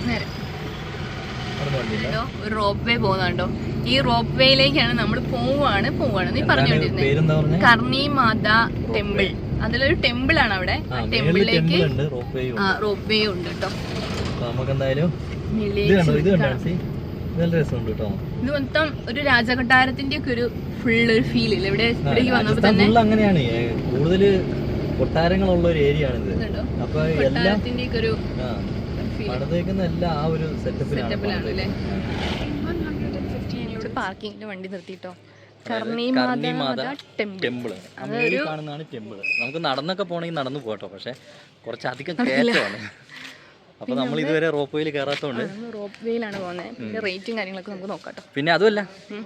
നേരെ ഒരു റോപ്പ് വേ പോകുന്നുണ്ടോ? ഈ റോപ്പ് വേയിലേക്കാണ് നമ്മൾ പോവാണ്. നീ പറഞ്ഞോണ്ടിരുന്നത് കർണി മാതാ ടെമ്പിൾ. അതിലൊരു ടെമ്പിൾ ആണ് അവിടെ. ആ ടെമ്പിളിലേക്ക് റോപ്പ് വേ ഉണ്ട് കേട്ടോ. ഇത് മൊത്തം ഒരു രാജകൊട്ടാരത്തിന്റെ ഒക്കെ ഒരു ഫുൾ ഒരു ഫീൽ ഇല്ല ഇവിടെ. ഇവിടേക്ക് വന്നപ്പോ തന്നെ അങ്ങനെയാണ് കൂടുതൽ കൊട്ടാരങ്ങളുള്ള ഒരു ഏരിയ ആണ് ഇത്. അപ്പൊ കൊട്ടാരത്തിന്റെ ഒക്കെ ഒരു സെറ്റപ്പിലാണ്. പാർക്കിങ്ങിന്റെ വണ്ടി നിർത്തിട്ടോ. ടെമ്പിൾ കാണുന്നതാണ് ടെമ്പിൾ. നമുക്ക് നടന്നൊക്കെ പോണെങ്കിൽ നടന്നു പോട്ടോ, പക്ഷെ കുറച്ചധികം കയറ്റമാണ്. അപ്പൊ നമ്മൾ ഇതുവരെ റോപ്പ് വേയിൽ കയറാത്തോണ്ട് റോപ്പ് വേയിലാണ് പോകുന്നത്. റേറ്റും കാര്യങ്ങളൊക്കെ നമുക്ക് നോക്കാട്ടോ. പിന്നെ അതുമല്ല,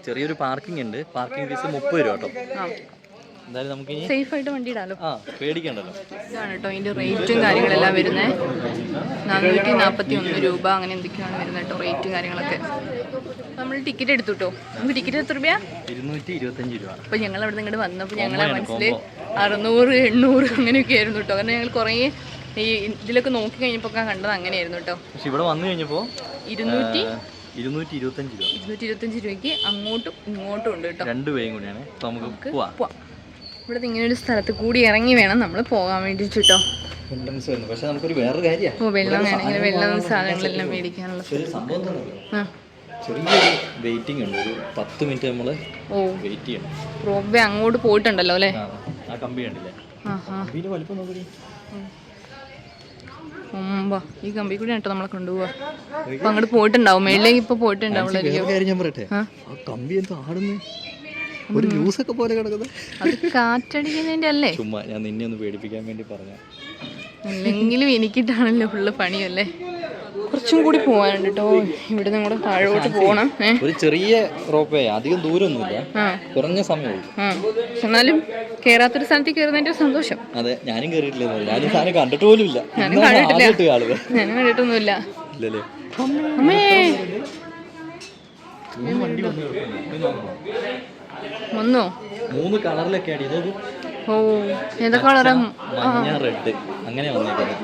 ചെറിയൊരു പാർക്കിംഗ് ഉണ്ട്. പാർക്കിംഗ് ഫീസ് 30 രൂപ കേട്ടോ. എന്തായാലും നമുക്ക് സേഫ് ആയിട്ട് വണ്ടി ഇടാലോ, പേടിക്കണ്ടല്ലോ. ഇതാണ് കേട്ടോ ഇതിന്റെ റേറ്റും കാര്യങ്ങളെല്ലാം വരുന്നത്. 441 രൂപ അങ്ങനെ എന്തൊക്കെയാണ് വരുന്നത് കേട്ടോ റേറ്റും കാര്യങ്ങളൊക്കെ. നമ്മൾ ടിക്കറ്റ് എടുത്തു കേട്ടോ. നമുക്ക് ടിക്കറ്റ് എത്ര രൂപ? 225 രൂപ. അപ്പൊ ഞങ്ങൾ അവിടെ നിന്ന് വന്നപ്പോൾ ഞങ്ങളെ മനസ്സിൽ 600 800 അങ്ങനെയൊക്കെ ആയിരുന്നു കേട്ടോ. കാരണം ഞങ്ങൾ കുറേ ഈ ഇതിലൊക്കെ നോക്കി കഴിഞ്ഞപ്പോ കണ്ടത് അങ്ങനെയായിരുന്നു കേട്ടോ. പക്ഷെ ഇവിടെ വന്നു കഴിഞ്ഞപ്പോ 225 രൂപയ്ക്ക് അങ്ങോട്ടും ഇങ്ങോട്ടും ഉണ്ട് കേട്ടോ. രണ്ടുപേരും കൂടിയാണ്. നമുക്ക് പോവാം. ഇവിടെ ഇങ്ങനെ ഒരു സ്ഥലത്ത് കൂടി ഇറങ്ങി വേണം നമ്മൾ പോകാൻ വേണ്ടിട്ട് കേട്ടോ. പക്ഷെ നമുക്കൊരു വേറൊരു കാര്യം, വെള്ളം വേണമെങ്കിൽ വെള്ളം സാധനങ്ങളെല്ലാം മേടിക്കാനുള്ള ചെറിയൊരു വെയിറ്റിംഗ് ഉണ്ട്. ഒരു 10 മിനിറ്റ് നമ്മള് വെയിറ്റ് ചെയ്യണം. റോപ്പ് വേ അങ്ങോട്ട് പോയിട്ടുണ്ടല്ലോ അല്ലേ? ആ കമ്പി കണ്ടില്ലേ? കമ്പിയുടെ വലിപ്പം നോക്കി. ഈ കമ്പി കൂടി കേട്ടോ നമ്മളെ കൊണ്ടുപോവാ. അപ്പൊ അങ്ങോട്ട് പോയിട്ടുണ്ടാവും, മേളിലേക്ക് ഇപ്പൊ പോയിട്ടുണ്ടാവും. ഞാൻ പറയട്ടെ, ആ കമ്പി എന്താ ആടുന്നേ? ഒരു ജ്യൂസ് ഒക്കെ പോലെ കിടക്കുന്നത്. അത് കാറ്റടിക്കുന്നതിന്റെ അല്ലേ? ചുമ്മാ ഞാൻ നിന്നെ ഒന്ന് പേടിപ്പിക്കാൻ വേണ്ടി പറഞ്ഞ. അല്ലെങ്കിലും എനിക്കിട്ടാണല്ലോ ഫുള്ള് പണിയല്ലേ. കുറച്ചും കൂടി പോവാനുണ്ട് കേട്ടോ. ഇവിടെ നിങ്ങളുടെ താഴോട്ട് പോകണം. ഒരു ചെറിയ റോപ്പേ, അധികം ദൂരമൊന്നുമില്ല, കുറഞ്ഞ സമയമുള്ളൂ. എന്നാലും കേറാത്തൊരു സ്ഥലത്ത് കയറുന്നതിന്റെ സന്തോഷം. അതെ, ഞാനും കയറിയിട്ടില്ല. ഞാനും സാധനം കണ്ടിട്ട് പോലും ഇല്ല. ഞാനും കണ്ടിട്ടൊന്നുമില്ല. അമ്മേ ഒന്നോ 3 കളറിലൊക്കെ ആണ് ഇതൊരു. ഓ ഏതാ കളറാ? മഞ്ഞ, റെഡ് അങ്ങനെ വന്നേക്കുന്നത്.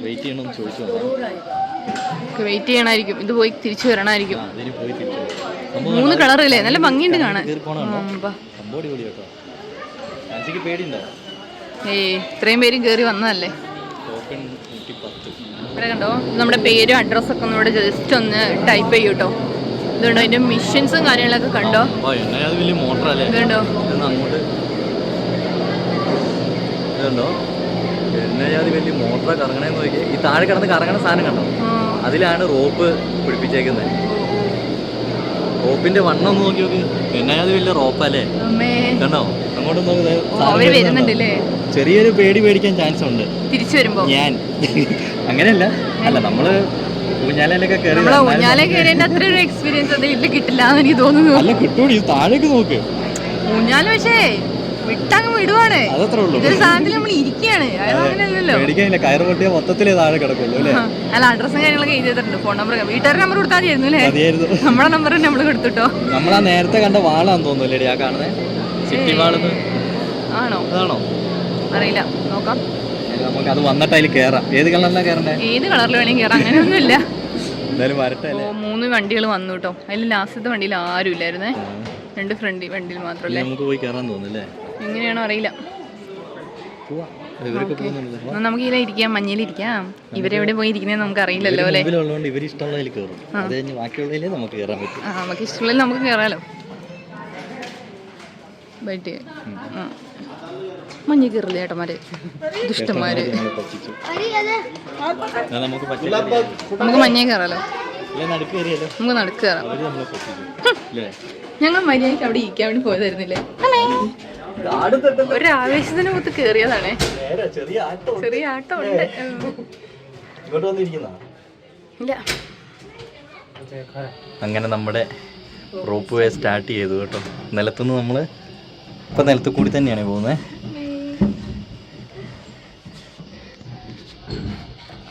വെയിറ്റ് ചെയ്യണമെന്ന് ചോദിച്ചു. വെയിറ്റ് ചെയ്യണമായിരിക്കും. ഇത് പോയി തിരിച്ചു വരണമായിരിക്കും. 3 കളറില്ലേ? നല്ല ഭംഗിയുണ്ട് കാണാൻ. ഇത്രയും പേരും കയറി വന്നതല്ലേ. ഇവിടെ കണ്ടോ നമ്മുടെ പേരും അഡ്രസ്സൊക്കെ ഒന്ന് ഇവിടെ ജസ്റ്റ് ഒന്ന് ടൈപ്പ് ചെയ്യൂ കേട്ടോ. ഇതുണ്ടോ അതിന്റെ മിഷൻസും കാര്യങ്ങളൊക്കെ കണ്ടോ? ഇതുണ്ടോ വലിയ മോട്ടറാ കറങ്ങണേന്ന് നോക്കി. ഈ താഴെ കിടന്ന് കറങ്ങണ സാധനം കണ്ടോ? അതിലാണ് റോപ്പ് പിടിപ്പിച്ചേക്കുന്നത്. റോപ്പിന്റെ വണ്ണം ഒന്ന് നോക്കി നോക്കി. എന്നായത് വലിയ റോപ്പല്ലേ കണ്ടോ? അങ്ങോട്ടും നോക്കി. ചെറിയൊരു പേടിക്കാൻ ചാൻസ് ഉണ്ട് തിരിച്ചു വരുമ്പോ. ഞാൻ അങ്ങനെയല്ല, അല്ല നമ്മള് ഊഞ്ഞാലൊക്കെ അത്ര ഒരു എക്സ്പീരിയൻസ് കിട്ടില്ല എന്ന് എനിക്ക് തോന്നുന്നു. അല്ല കിട്ടൂടി, താഴേക്ക് നോക്ക്. ഊഞ്ഞാല് പക്ഷേ വിട്ടങ്ങ് വിടുവാണ്. അതത്രേ ഉള്ളൂ. ഇതൊരു സാധനത്തിൽ നമ്മൾ ഇരിക്കുകയാണ്. അങ്ങനെയല്ലല്ലോ. പേടിക്കാനില്ല, കയറ് പൊട്ടിയ മൊത്തത്തിലേ താഴെ കിടക്കുള്ളൂ അല്ലേ? അല്ല, അഡ്രസ്സും കാര്യങ്ങളൊക്കെ എഴുതി തന്നിട്ടുണ്ട്. ഫോൺ നമ്പർ, വീട്ടുകാരുടെ നമ്പർ കൊടുത്താൽ മതിയായിരുന്നു അല്ലേ? നമ്മളെ നമ്പർ നമ്മൾ കൊടുത്തിട്ടോ. നമ്മളാ നേരത്തെ കണ്ട വാളാന്ന് തോന്നുന്നില്ലേ ആ കാണുന്നത്? സിറ്റി വാളെന്ന് ആണോ? അതാണോ അറിയില്ല, നോക്കാം. നമുക്ക് അത് വന്നിട്ട് അതിൽ കയറാം. ഏത് കളറിലാണ് കയറണ്ടേ? ഏത് കളറിൽ വേണമെങ്കിൽ കയറാം, അങ്ങനെയൊന്നുമില്ല. എന്തായാലും വരട്ടെ. 3 വണ്ടികൾ വന്നു കേട്ടോ. അതിൽ ലാസ്റ്റത്തെ വണ്ടിയിൽ ആരും ഇല്ലായിരുന്നേ. 2 ഫ്രണ്ട് വണ്ടിയിൽ മാത്രമല്ലേ. നമുക്ക് പോയി കയറാൻ തോന്നുന്നല്ലേ? എങ്ങനെയാണോ അറിയില്ല. നമുക്ക് ഇതിൽ ഇരിക്കാം, മഞ്ഞയിലിരിക്കാം. ഇവരെവിടെ പോയി ഇരിക്കുന്നത് നമുക്ക് അറിയില്ലല്ലോ അല്ലേ? നമുക്ക് ഇഷ്ടമുള്ളതിൽ നമുക്ക് കയറാലോ. ബൈറ്റ് മഞ്ഞ കയറില്ല ചേട്ടന്മാര്, ദുഷ്ടന്മാര്. നമുക്ക് മഞ്ഞയെ കയറാലോ. നമുക്ക് നടുക്ക് കയറാം. ഞങ്ങൾ മര്യാദയ്ക്ക് അവിടെ ഇരിക്കാൻ വേണ്ടി പോയതായിരുന്നില്ലേ? ഒരു ആവേശത്തിന് പുറത്ത് കേറിയതാണേ. ചെറിയ ആട്ടം ഉണ്ട്. ഇല്ല. അങ്ങനെ നമ്മുടെ റോപ്പ് വേ സ്റ്റാർട്ട് ചെയ്തു കേട്ടോ. നിലത്തുനിന്ന് നമ്മള് ഇപ്പൊ നിലത്ത് കൂടി തന്നെയാണ് പോകുന്നത്.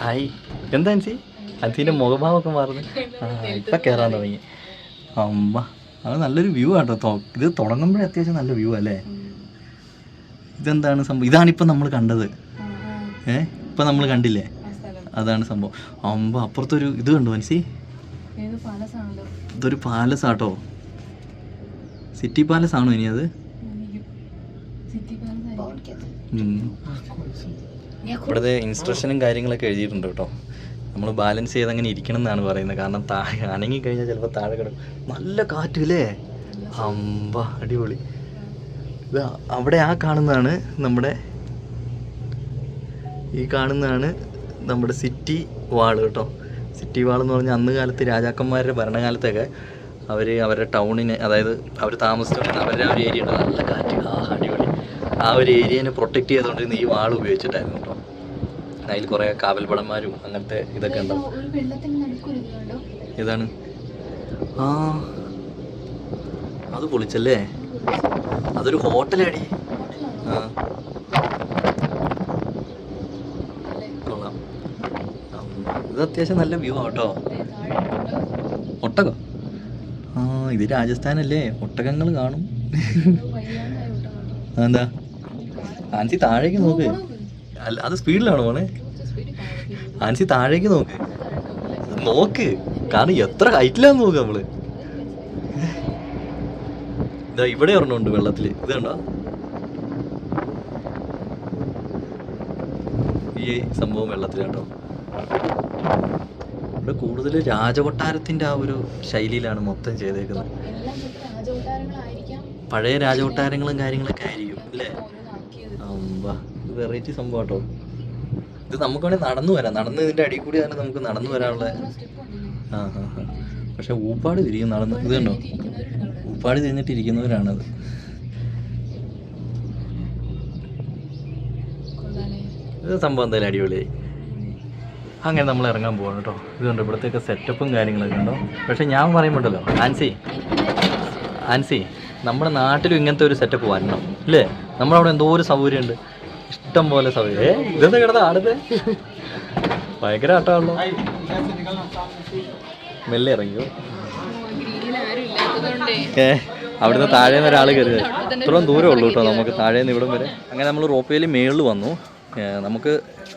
ആയി എന്താ അൻസി? അൻസിന്റെ മുഖഭാവമൊക്കെ മാറുന്നു. ഇപ്പൊ കേറാൻ തുടങ്ങി. അമ്മ, അത് നല്ലൊരു വ്യൂ ആട്ടോ. ഇത് തുടങ്ങുമ്പോഴേ അത്യാവശ്യം നല്ല വ്യൂ അല്ലേ? ഇതെന്താണ് സംഭവം? ഇതാണിപ്പോൾ നമ്മൾ കണ്ടത്. ഇപ്പം നമ്മൾ കണ്ടില്ലേ? അതാണ് സംഭവം. അമ്പ, അപ്പുറത്തൊരു ഇത് കണ്ടു മനസ്സി? ഇതൊരു പാലസ് ആട്ടോ. സിറ്റി പാലസ് ആണോ ഇനി അത്? ഇവിടുത്തെ ഇൻസ്ട്രക്ഷനും കാര്യങ്ങളൊക്കെ എഴുതിയിട്ടുണ്ട് കേട്ടോ. നമ്മൾ ബാലൻസ് ചെയ്ത് അങ്ങനെ ഇരിക്കണം എന്നാണ് പറയുന്നത്. കാരണം താഴെ അനങ്ങിക്കഴിഞ്ഞാൽ ചിലപ്പോൾ താഴെ കിടക്കും. നല്ല കാറ്റില്ലേ? അമ്പ, അടിപൊളി. ഇത് അവിടെ ആ കാണുന്നതാണ് നമ്മുടെ, ഈ കാണുന്നതാണ് നമ്മുടെ സിറ്റി വാൾ കേട്ടോ. സിറ്റി വാൾ എന്ന് പറഞ്ഞാൽ അന്ന് കാലത്ത് രാജാക്കന്മാരുടെ ഭരണകാലത്തൊക്കെ അവർ അവരുടെ ടൗണിനെ, അതായത് അവർ താമസിച്ചുകൊണ്ടിരുന്ന അവരുടെ ആ ഒരു ഏരിയ ഉണ്ട്, നല്ല കാറ്റ്, അടിപൊളി. ആ ഒരു ഏരിയനെ പ്രൊട്ടക്റ്റ് ചെയ്തുകൊണ്ടിരുന്ന ഈ വാൾ ഉപയോഗിച്ചിട്ടായിരുന്നു കേട്ടോ. അതിൽ കുറേ കാവൽപ്പടന്മാരും അങ്ങനത്തെ ഇതൊക്കെ ഉണ്ടാവും. ഏതാണ്? ആ, അത് പൊളിച്ചല്ലേ? അതൊരു ഹോട്ടലാടി. ആ, കൊള്ളാം. ഇത് അത്യാവശ്യം നല്ല വ്യൂ ആട്ടോ. ഒട്ടകം? ആ, ഇത് രാജസ്ഥാനല്ലേ, ഒട്ടകങ്ങൾ കാണും. എന്താ ആൻസി താഴേക്ക് നോക്ക്. അല്ല, അത് സ്പീഡിലാണോ പോണേ? ആൻസി താഴേക്ക് നോക്ക്, നോക്ക്. കാരണം എത്ര ഹൈറ്റിലാന്ന് നോക്ക് നമ്മള്. ഇതാ ഇവിടെ ഒരെണ്ണമുണ്ട് വെള്ളത്തില്. ഇത് കണ്ടോ? ഈ സംഭവം വെള്ളത്തിലാട്ടോ. ഇവിടെ കൂടുതൽ രാജകൊട്ടാരത്തിന്റെ ആ ഒരു ശൈലിയിലാണ് മൊത്തം ചെയ്തേക്കുന്നത്. പഴയ രാജകൊട്ടാരങ്ങളും കാര്യങ്ങളൊക്കെ ആയിരിക്കും അല്ലേ? ഇത് വെറൈറ്റി സംഭവം കേട്ടോ. ഇത് നമുക്ക് വേണമെങ്കിൽ നടന്നു വരാം. നടന്ന് ഇതിന്റെ അടിയിൽ കൂടി തന്നെ നമുക്ക് നടന്നു വരാനുള്ള. പക്ഷെ ഊപ്പാട് തിരിയും നടന്ന്. ഇത് കണ്ടോ? ഊപ്പാട് തിരിഞ്ഞിട്ട് ഇരിക്കുന്നവരാണത്. ഇത് സംഭവം എന്തായാലും അടിപൊളിയായി. അങ്ങനെ നമ്മൾ ഇറങ്ങാൻ പോകണം കേട്ടോ. ഇതുകൊണ്ട് ഇവിടത്തേക്ക് സെറ്റപ്പും കാര്യങ്ങളൊക്കെ ഉണ്ടോ. പക്ഷെ ഞാൻ പറയുമ്പോണ്ടല്ലോ ആൻസി നമ്മുടെ നാട്ടിലും ഇങ്ങനത്തെ ഒരു സെറ്റപ്പ് വരണം അല്ലേ? നമ്മളവിടെ എന്തോ ഒരു സൗകര്യമുണ്ട്, ഇഷ്ടം പോലെ സൗകര്യം. ഇതെന്താ കിടന്ന ആടത്തെ ഭയങ്കര ആട്ടമാണല്ലോ. മെല്ലെ ഇറങ്ങിയോ? അവിടുന്ന് താഴേന്ന് ഒരാൾ കയറിയത്. ഇത്രയും ദൂരം ഉള്ളൂ കേട്ടോ നമുക്ക് താഴേന്ന് ഇവിടം വരെ. അങ്ങനെ നമ്മൾ റോപ്പേയിൽ മേളിൽ വന്നു. നമുക്ക്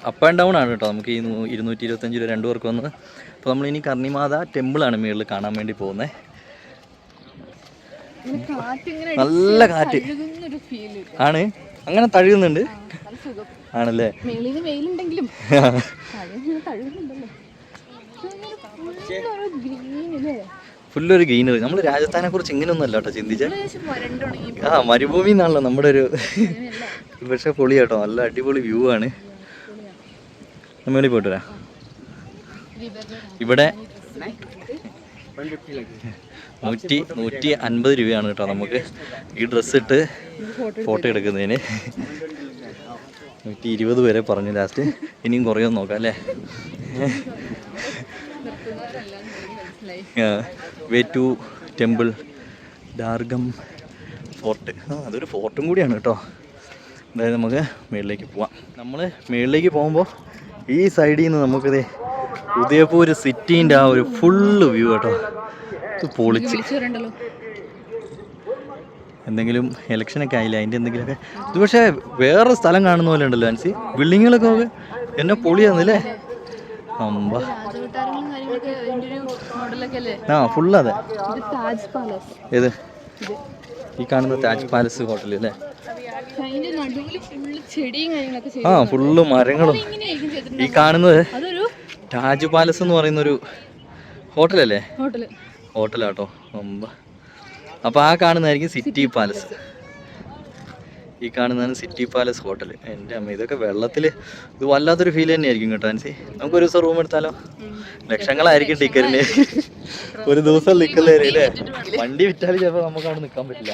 അപ്പ് ആൻഡ് ഡൗൺ ആണ് കേട്ടോ. നമുക്ക് ഈ 225 രൂപ 2 പേർക്ക് വന്നത്. അപ്പോൾ നമ്മളിനി കർണിമാത ടെമ്പിളാണ് മേളിൽ കാണാൻ വേണ്ടി പോകുന്നത്. നല്ല കാറ്റ് ആണ്, അങ്ങനെ തഴുകുന്നുണ്ട് ആണല്ലേ? ഫുള്ളൊരു ഗ്രീനറി. നമ്മൾ രാജസ്ഥാനെ കുറിച്ച് ഇങ്ങനെയൊന്നും അല്ല കേട്ടോ ചിന്തിച്ചേ. മരുഭൂമി എന്നാണല്ലോ നമ്മുടെ ഒരു. പക്ഷെ പൊളി കേട്ടോ, നല്ല അടിപൊളി വ്യൂ ആണ്. നമ്മളിൽ പോയിട്ട് വരാം. ഇവിടെ 150 രൂപയാണ് കേട്ടോ നമുക്ക് ഈ ഡ്രസ്സ് ഇട്ട് ഫോട്ടോ എടുക്കുന്നതിന്. 120 വരെ പറഞ്ഞു ലാസ്റ്റ്. ഇനിയും കുറയൊന്നും നോക്കാം അല്ലേ? വേ ടു ടെമ്പിൾ ഡാർഗം ഫോർട്ട്. അതൊരു ഫോർട്ടും കൂടിയാണ് കേട്ടോ. അതായത് നമുക്ക് മുകളിലേക്ക് പോവാം. നമ്മൾ മുകളിലേക്ക് പോകുമ്പോൾ ഈ സൈഡിൽ നിന്ന് നമുക്കിത് ഉദയപൂർ സിറ്റീൻ്റെ ആ ഒരു ഫുള്ള് വ്യൂ കേട്ടോ. ഇത് പൊളിച്ച്. എന്തെങ്കിലും ഇലക്ഷനൊക്കെ ആയില്ല അതിൻ്റെ എന്തെങ്കിലുമൊക്കെ. ഇത് പക്ഷേ വേറെ സ്ഥലം കാണുന്ന പോലെ ഉണ്ടല്ലോ ആൻസി. ബിൽഡിങ്ങുകളൊക്കെ നമുക്ക് എന്നെ പൊളിയാന്നല്ലേ. അമ്പ ആ ഫുള്ള് അതെ. ഏത് ഈ കാണുന്ന താജ് പാലസ് ഹോട്ടൽ അല്ലേ? ആ ഫുള്ള് മരങ്ങളും. ഈ കാണുന്നത് താജ് പാലസ് എന്ന് പറയുന്നൊരു ഹോട്ടലല്ലേ? ഹോട്ടലാട്ടോ. അമ്പ. അപ്പോൾ ആ കാണുന്നതായിരിക്കും സിറ്റി പാലസ്. ഈ കാണുന്നതാണ് സിറ്റി പാലസ് ഹോട്ടൽ. എൻ്റെ അമ്മ ഇതൊക്കെ വെള്ളത്തിൽ ഇത് വല്ലാത്തൊരു ഫീൽ തന്നെയായിരിക്കും കേട്ടോ ആൻസി. നമുക്കൊരു ദിവസം റൂം എടുത്താലോ? ലക്ഷങ്ങളായിരിക്കും ടിക്കറ്റിന് ഒരു ദിവസം നിൽക്കുന്നവരെ അല്ലേ? വണ്ടി വിറ്റാലും ചിലപ്പോൾ നമുക്ക് അവിടെ നിൽക്കാൻ പറ്റില്ല.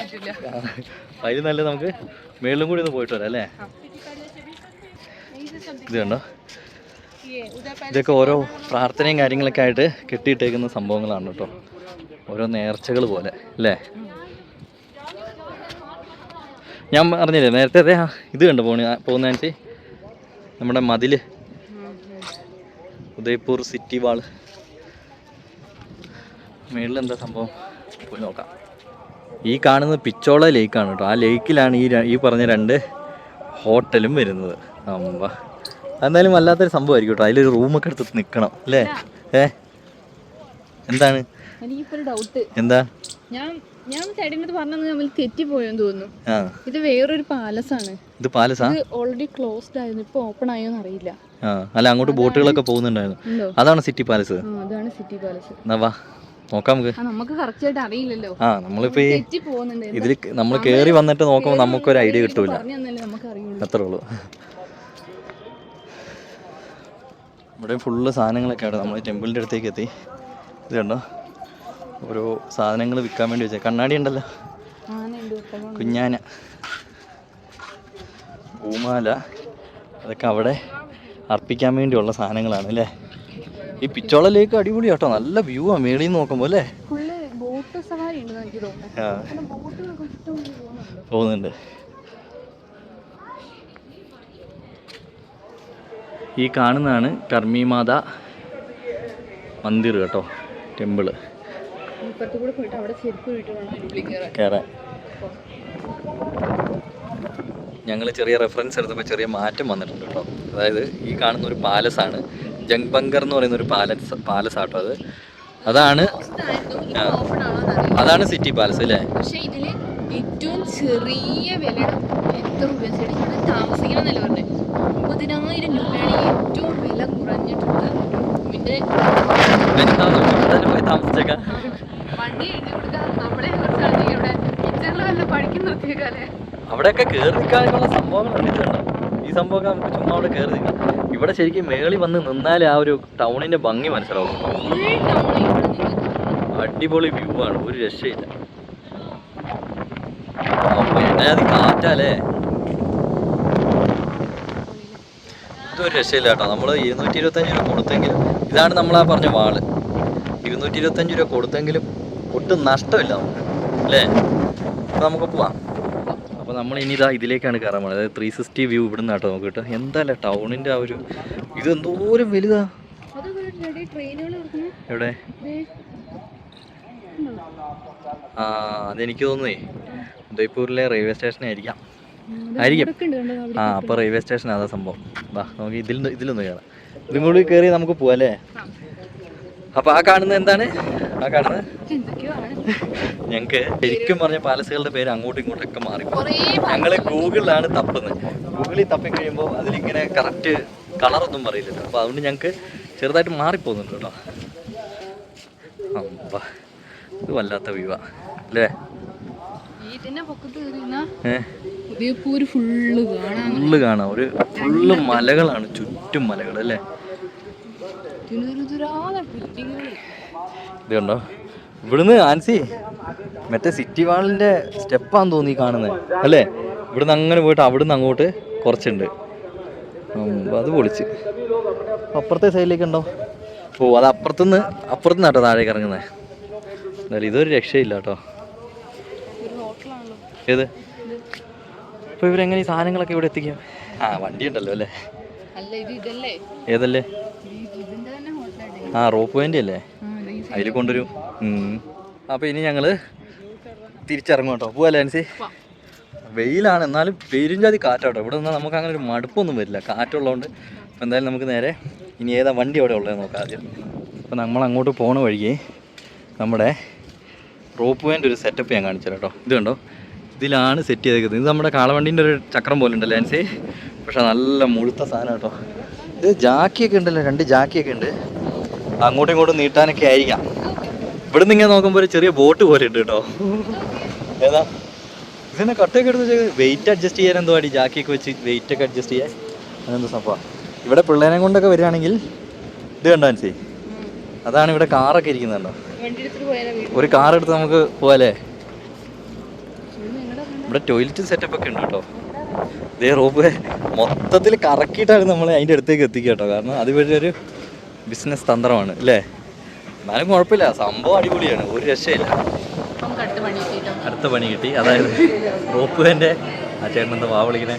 അതിന് നല്ല നമുക്ക് മേളിലും കൂടി ഒന്ന് പോയിട്ട് വരാം അല്ലേ? ഇത് കണ്ടോ, ഇതൊക്കെ ഓരോ പ്രാർത്ഥനയും കാര്യങ്ങളൊക്കെ ആയിട്ട് കെട്ടിയിട്ടേക്കുന്ന സംഭവങ്ങളാണ് കേട്ടോ. ഓരോ നേർച്ചകൾ പോലെ അല്ലേ? ഞാൻ പറഞ്ഞില്ലേ നേരത്തെ അതെ. ഇത് കണ്ടോ പോകുന്ന ആൻസി, നമ്മുടെ മതിൽ, ഉദയ്പൂർ സിറ്റി വാള്. മേളിൽ എന്താ സംഭവം പോയി നോക്കാം. ഈ കാണുന്നത് പിച്ചോള ലേക്കാണ് കേട്ടോ. ആ ലേക്കിലാണ് ഈ പറഞ്ഞ 2 ഹോട്ടലും വരുന്നത്. അമ്പ, എന്തായാലും വല്ലാത്തൊരു സംഭവമായിരിക്കും കേട്ടോ. അതിലൊരു റൂമൊക്കെ എടുത്ത് നിൽക്കണം അല്ലേ? എന്താണ് എനിക്കിപ്പൊരു ഡൗട്ട്. എന്താ? ഞാൻ ചേട്ടനടുത്ത് പറഞ്ഞത് നമ്മൾ തെറ്റിപ്പോയെന്ന് തോന്നുന്നു. ഇത് വേറൊരു പാലസാണ്. ഇത് പാലസാ? ഓൾറെഡി ക്ലോസ്ഡ് ആയിരുന്നു, ഇപ്പൊ ഓപ്പൺ ആയോന്ന് അറിയില്ല. അല്ല, അങ്ങോട്ട് ബോട്ടുകളൊക്കെ പോകുന്നുണ്ടായിരുന്നു. അതാണ് സിറ്റി പാലസ്. അതാണ് സിറ്റി പാലസ്. വാ നോക്കാം നമുക്ക്. നമുക്ക് കറക്റ്റ് ആയിട്ട് അറിയില്ലല്ലോ. നമ്മളിപ്പോ ഇതിൽ നമ്മൾ കേറി വന്നിട്ട് നോക്കുമ്പോൾ നമുക്കൊരു ഐഡിയ കിട്ടൂല. അത്രേ ഉള്ളൂ. ഇവിടെ ഫുള്ള് സാധനങ്ങളൊക്കെ ആണ്. നമ്മൾ ടെമ്പിളിൻ്റെ അടുത്തേക്ക് എത്തി. ഇത് കണ്ടോ, ഓരോ സാധനങ്ങൾ വിൽക്കാൻ വേണ്ടി വെച്ചാൽ. കണ്ണാടി ഉണ്ടല്ലോ, കുഞ്ഞാന, പൂമാല, അതൊക്കെ അവിടെ അർപ്പിക്കാൻ വേണ്ടിയുള്ള സാധനങ്ങളാണ് അല്ലേ? ഈ പിച്ചോള ലേക്ക് അടിപൊളി കേട്ടോ. നല്ല വ്യൂ ആണ് മേളിൽ നിന്ന് നോക്കുമ്പോൾ അല്ലേ? പോകുന്നുണ്ട്. ഈ കാണുന്നതാണ് കർമ്മി മാതാ മന്ദിർ കേട്ടോ, ടെമ്പിള്. കയറാൻ ഞങ്ങൾ ചെറിയ റെഫറൻസ് എടുത്തപ്പോൾ ചെറിയ മാറ്റം വന്നിട്ടുണ്ട് കേട്ടോ. അതായത് ഈ കാണുന്ന ഒരു പാലസാണ്, ജംഗ്ബങ്കർ എന്ന് പറയുന്ന ഒരു പാലസാട്ടോ. അതാണ് സിറ്റി പാലസ് അല്ലേ? പക്ഷേ ഇതില് ഏറ്റവും ചെറിയ വില എത്ര രൂപ താമസിക്കണം എന്നല്ല പറഞ്ഞത്. 50,000 രൂപയാണ് ഏറ്റവും വില കുറഞ്ഞിട്ടുള്ള റൂമിന്റെ. വണ്ടി എഴുതി കൊടുക്കാൻ നമ്മളെ കുറിച്ചാണ് ഇവിടെ പിക്ചറിൽ വല്ല പഠിക്കുന്ന നിർത്തിയേക്കാല്ലേ. അവിടെയൊക്കെ കയറി നിൽക്കാനുള്ള സംഭവങ്ങളുണ്ട്. ഈ സംഭവമൊക്കെ നമുക്ക് ചുമ്മാ അവിടെ കയറി നിൽക്കാം. ഇവിടെ ശരിക്കും മേളിൽ വന്ന് നിന്നാലേ ആ ഒരു ടൗണിന്റെ ഭംഗി മനസ്സിലാവും. അടിപൊളി വ്യൂ ആണ്, ഒരു രക്ഷയില്ല. അത് കാറ്റാലേ, ഇതൊരു രക്ഷയില്ല കേട്ടോ. നമ്മൾ 225 രൂപ കൊടുത്തെങ്കിലും, ഇതാണ് നമ്മളാ പറഞ്ഞ വാള്, 225 രൂപ കൊടുത്തെങ്കിലും ഒട്ടും നഷ്ടമില്ല നമുക്ക് അല്ലേ? അപ്പോൾ നമുക്ക് പോവാം. അപ്പോൾ നമ്മൾ ഇനി ഇതിലേക്കാണ് കയറാൻ പോകുന്നത്. അതായത് 360 വ്യൂ ഇവിടെ നിന്നാട്ടോ നമുക്ക് കിട്ടും. എന്താല്ലേ ടൗണിൻ്റെ ആ ഒരു ഇത് എന്തോരം വലുതാ. എവിടെ? അതെനിക്ക് തോന്നുന്നേ ഉദയ്പൂരിലെ റെയിൽവേ സ്റ്റേഷനായിരിക്കാം. അപ്പോൾ റെയിൽവേ സ്റ്റേഷൻ അതാ സംഭവം. വാ നമുക്ക് ഇതിലൊന്ന് കയറാം. ഇതും കൂടി കയറി നമുക്ക് പോവാം അല്ലേ? അപ്പോൾ ആ കാണുന്നത് എന്താണ്? ആ കാണുന്നത് ഞങ്ങൾക്ക് ശരിക്കും പറഞ്ഞ പാലസുകളുടെ പേര് അങ്ങോട്ടും ഇങ്ങോട്ടൊക്കെ മാറി. ഞങ്ങൾ ഗൂഗിളിലാണ് തപ്പുന്നത്. ഗൂഗിളിൽ തപ്പി കഴിയുമ്പോൾ അതിലിങ്ങനെ കറക്റ്റ് കളറൊന്നും പറയില്ലല്ലോ. അപ്പോൾ അതുകൊണ്ട് ഞങ്ങൾക്ക് ചെറുതായിട്ട് മാറിപ്പോകുന്നുണ്ട് കേട്ടോ. അമ്പാ, ഇത് വല്ലാത്ത വ്യൂ അല്ലേ? ഫുള്ള് കാണാം. ഒരു ഫുള്ള് മലകളാണ്, ചുറ്റും മലകൾ അല്ലേ? ഇത് കണ്ടോ, ഇവിടുന്ന് ആൻസി മറ്റേ സിറ്റി വാളിന്റെ സ്റ്റെപ്പാന്ന് തോന്നി കാണുന്നത് അല്ലേ? ഇവിടുന്ന് അങ്ങനെ പോയിട്ട് അവിടുന്ന് അങ്ങോട്ട് കുറച്ചുണ്ട്. അത് പൊളിച്ച് അപ്പുറത്തെ സൈഡിലേക്ക് ഉണ്ടോ? അത് അപ്പുറത്തുനിന്ന് താഴേക്ക് ഇറങ്ങുന്നത്. എന്തായാലും ഇതൊരു രക്ഷയില്ല കേട്ടോ. ഏത് അപ്പോൾ ഇവരെങ്ങനെ ഈ സാധനങ്ങളൊക്കെ ഇവിടെ എത്തിക്കാം? ആ വണ്ടി ഉണ്ടല്ലോ അല്ലേ? ഏതല്ലേ? ആ റോപ്പ് വേണ്ടി അല്ലേ? അതിൽ കൊണ്ടുവരും. അപ്പോൾ ഇനി ഞങ്ങൾ തിരിച്ചിറങ്ങും കേട്ടോ. പോവല്ലേ അൻസി? വെയിലാണ്, എന്നാലും പെരുംജാതി കാറ്റാട്ടോ. ഇവിടെ നിന്നാൽ നമുക്ക് അങ്ങനെ ഒരു മടുപ്പൊന്നും വരില്ല, കാറ്റുള്ളതുകൊണ്ട്. അപ്പോൾ എന്തായാലും നമുക്ക് നേരെ ഇനി ഏതാ വണ്ടി അവിടെ ഉള്ളതെന്ന് നോക്കാം ആദ്യം. അപ്പോൾ നമ്മൾ അങ്ങോട്ട് പോണ വഴിക്ക് നമ്മുടെ റോപ്പ് വേൻ്റെ ഒരു സെറ്റപ്പ് ഞാൻ കാണിച്ചു കേട്ടോ. ഇത് കണ്ടോ, ഇതിലാണ് സെറ്റ് ചെയ്തേക്കുന്നത്. ഇത് നമ്മുടെ കാളവണ്ടീൻ്റെ ഒരു ചക്രം പോലെ ഉണ്ടല്ലോ ആൻസി, പക്ഷേ നല്ല മുഴുത്ത സാധനം കേട്ടോ. ഇത് ജാക്കിയൊക്കെ ഉണ്ടല്ലോ, 2 ജാക്കിയൊക്കെ ഉണ്ട്. അങ്ങോട്ടും ഇങ്ങോട്ടും നീട്ടാനൊക്കെ ആയിരിക്കാം. ഇവിടെ നിന്ന് ഇങ്ങനെ നോക്കുമ്പോൾ ഒരു ചെറിയ ബോട്ട് പോലെ ഉണ്ട് കേട്ടോ. ഏതാ ഇതിനെ കട്ടയൊക്കെ എടുത്ത് വെച്ചാൽ വെയിറ്റ് അഡ്ജസ്റ്റ് ചെയ്യാൻ എന്തോ അടി, ജാക്കിയൊക്കെ വെച്ച് വെയിറ്റൊക്കെ അഡ്ജസ്റ്റ് ചെയ്യാൻ അതെന്തോ സംഭവം. ഇവിടെ പിള്ളേരെ കൊണ്ടൊക്കെ വരികയാണെങ്കിൽ ഇത് കണ്ടോ ആൻസി, അതാണ് ഇവിടെ കാറൊക്കെ ഇരിക്കുന്നുണ്ടോ. ഒരു കാർ എടുത്ത് നമുക്ക് പോവാല്ലേ? ഇവിടെ ടോയ്ലറ്റ് സെറ്റപ്പ് ഒക്കെ ഉണ്ട് കേട്ടോ. ഇതേ റോപ്പ് മൊത്തത്തിൽ കറക്കിയിട്ടാണ് നമ്മൾ അതിൻ്റെ അടുത്തേക്ക് എത്തിക്കുക കേട്ടോ. കാരണം അതുവഴി ഒരു ബിസിനസ് തന്ത്രമാണ് അല്ലേ? എന്നാലും കുഴപ്പമില്ല, സംഭവം അടിപൊളിയാണ്, ഒരു രക്ഷയില്ല. അടുത്ത പണി കിട്ടി. അതായത് റോപ്പ് വേൻ്റെ ആ ചേട്ടൻ എന്താ വാ വിളിക്കണേ.